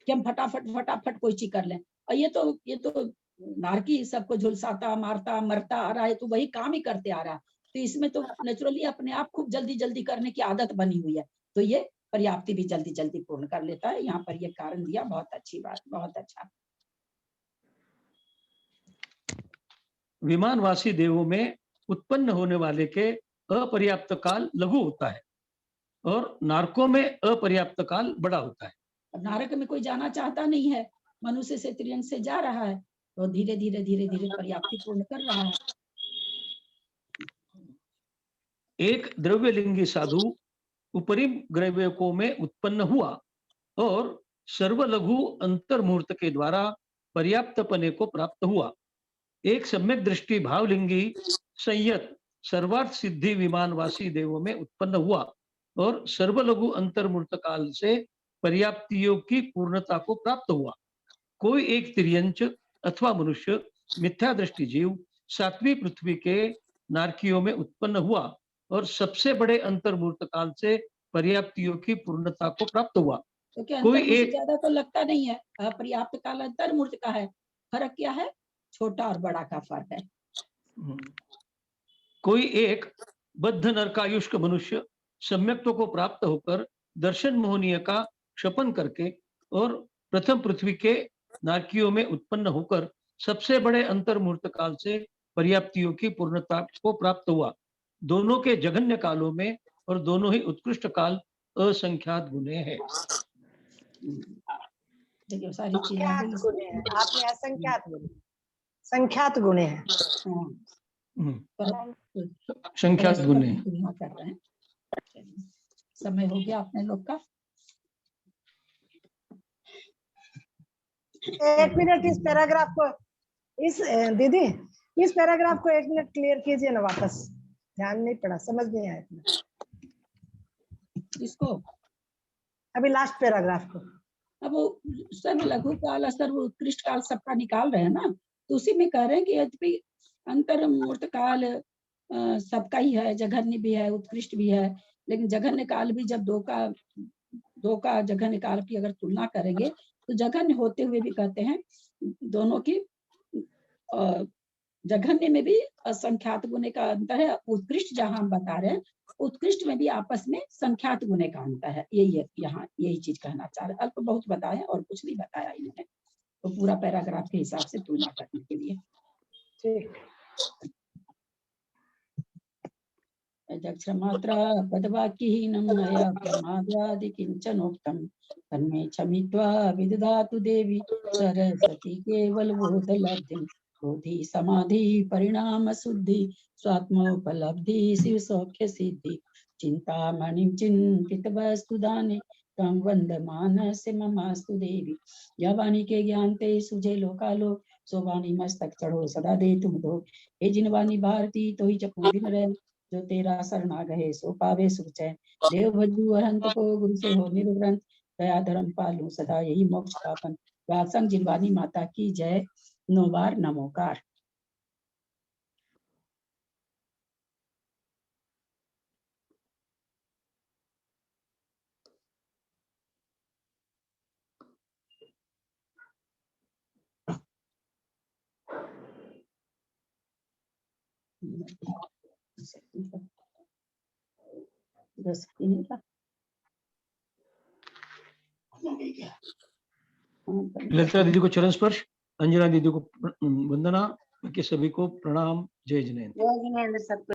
कि हम फटाफट फटाफट कोई चीज कर लें। और ये तो नारकी सबको झुलसाता, मारता, मरता आ रहा है, तो वही काम ही करते आ रहा है, तो इसमें तो नेचुरली अपने आप खूब जल्दी जल्दी करने की आदत बनी हुई है, तो ये पर्याप्ति भी जल्दी जल्दी पूर्ण कर लेता है। यहाँ पर ये कारण दिया, बहुत अच्छी बात, बहुत अच्छा। विमानवासी देवों में उत्पन्न होने वाले के अपर्याप्त काल लघु होता है और नारकों में अपर्याप्त काल बड़ा होता है। अब नारक में कोई जाना चाहता नहीं है, मनुष्य से त्रियंग से जा रहा है, तो धीरे धीरे धीरे धीरे पर्याप्ति पूर्ण कर रहा है। एक द्रव्यलिंगी साधु उपरि ग्रैवकों में उत्पन्न हुआ और सर्वलघु अंतर्मुहूर्त के द्वारा पर्याप्त पने को प्राप्त हुआ। एक सम्यक दृष्टि भावलिंगी संयत सर्वार्थ सिद्धि विमानवासी देवों में उत्पन्न हुआ और सर्वलघु अंतर्मुहूर्त काल से पर्याप्तियों की पूर्णता को प्राप्त हुआ। कोई एक तिर्यंच अथवा मनुष्य मिथ्या दृष्टि जीव सातवीं पृथ्वी के नारकियों में उत्पन्न हुआ और सबसे बड़े अंतर्मुहूर्त काल से पर्याप्तियों की पूर्णता को प्राप्त हुआ। कोई एक ज्यादा तो लगता नहीं है, पर्याप्त काल अंतर्मुहूर्त का है, फर्क क्या है, छोटा और बड़ा का फर्क है। कोई एक बद्ध नरकायुष्क मनुष्य सम्यक्त्व को प्राप्त होकर दर्शन मोहनीय का क्षपन करके और प्रथम पृथ्वी के नारकियों में उत्पन्न होकर सबसे बड़े अंतर्मुहूर्त काल से पर्याप्तियों की पूर्णता को प्राप्त हुआ। दोनों के जघन्य कालों में और दोनों ही उत्कृष्ट काल असंख्यात गुणे हैं। सारी चीजें आपने असंख्यात गुणे, संख्यात गुणे हैं, संख्यात गुणे कर रहे हैं। समय हो गया अपने लोग का। एक मिनट इस पैराग्राफ को, इस दीदी इस पैराग्राफ को 1 मिनट क्लियर कीजिए ना वापस, ध्यान नहीं पड़ा, समझ नहीं आया इतना। इसको अभी लास्ट पैराग्राफ को। अब वो सर्व लघु काल सर्व उत्कृष्ट काल सबका निकाल रहे हैं ना, तो उसी में कह रहे हैं कि यद्यपि अंतर मूर्त काल सबका ही है, जघन्य भी है, उत्कृष्ट भी है, लेकिन जघन्य काल भी जब दो का जघन्य काल की अगर तुलना करेंगे तो जघन्य होते हुए भी कहते हैं दोनों की जघन्य में भी असंख्यात गुणे का अंतर है। उत्कृष्ट जहां हम बता रहे हैं, उत्कृष्ट में भी आपस में संख्यात गुणे का अंतर है। यही है यहाँ, यही चीज कहना चाह रहे, अल्प बहुत बताया और कुछ नहीं बताया इन्होंने, तो पूरा पैराग्राफ के हिसाब से तुलना करने के लिए। अजक्षमात्रा पदवाक्यहीनं मया प्रमादादि किंचनोक्तं तन्मे क्षमित्वा विदधातु देवी सरस्वती केवलबोधलब्धिं बोधि समाधि परिणाम शुद्धि स्वात्मोपलब्धि शिव सौख्य सिद्धि चिंतामणिं चिंतित वस्तुदाने तम वंदमानस्य ममास्तु देवी। यह वाणी के ज्ञान ते सुझे लोकालोक, सो वाणी मस्तक चढ़ो सदा दे तुम दो। हे जिन वाणी भारती तो ही जपू दिन रहे, जो तेरा शरणा गए सो पावे सुख चैन। देव भजू अरहंत को गुरु से हो निर्ग्रंथ, दया धर्म पालू सदा यही मोक्ष पापन। व्यासंग जिनवानी माता की जय। 9 बार नमोकार। ललिता दीदी को चरण स्पर्श, अंजना दीदी को वंदना, बाकी सभी को प्रणाम। जय जिनेन्द्र। जय जिनेन्द्र सबको।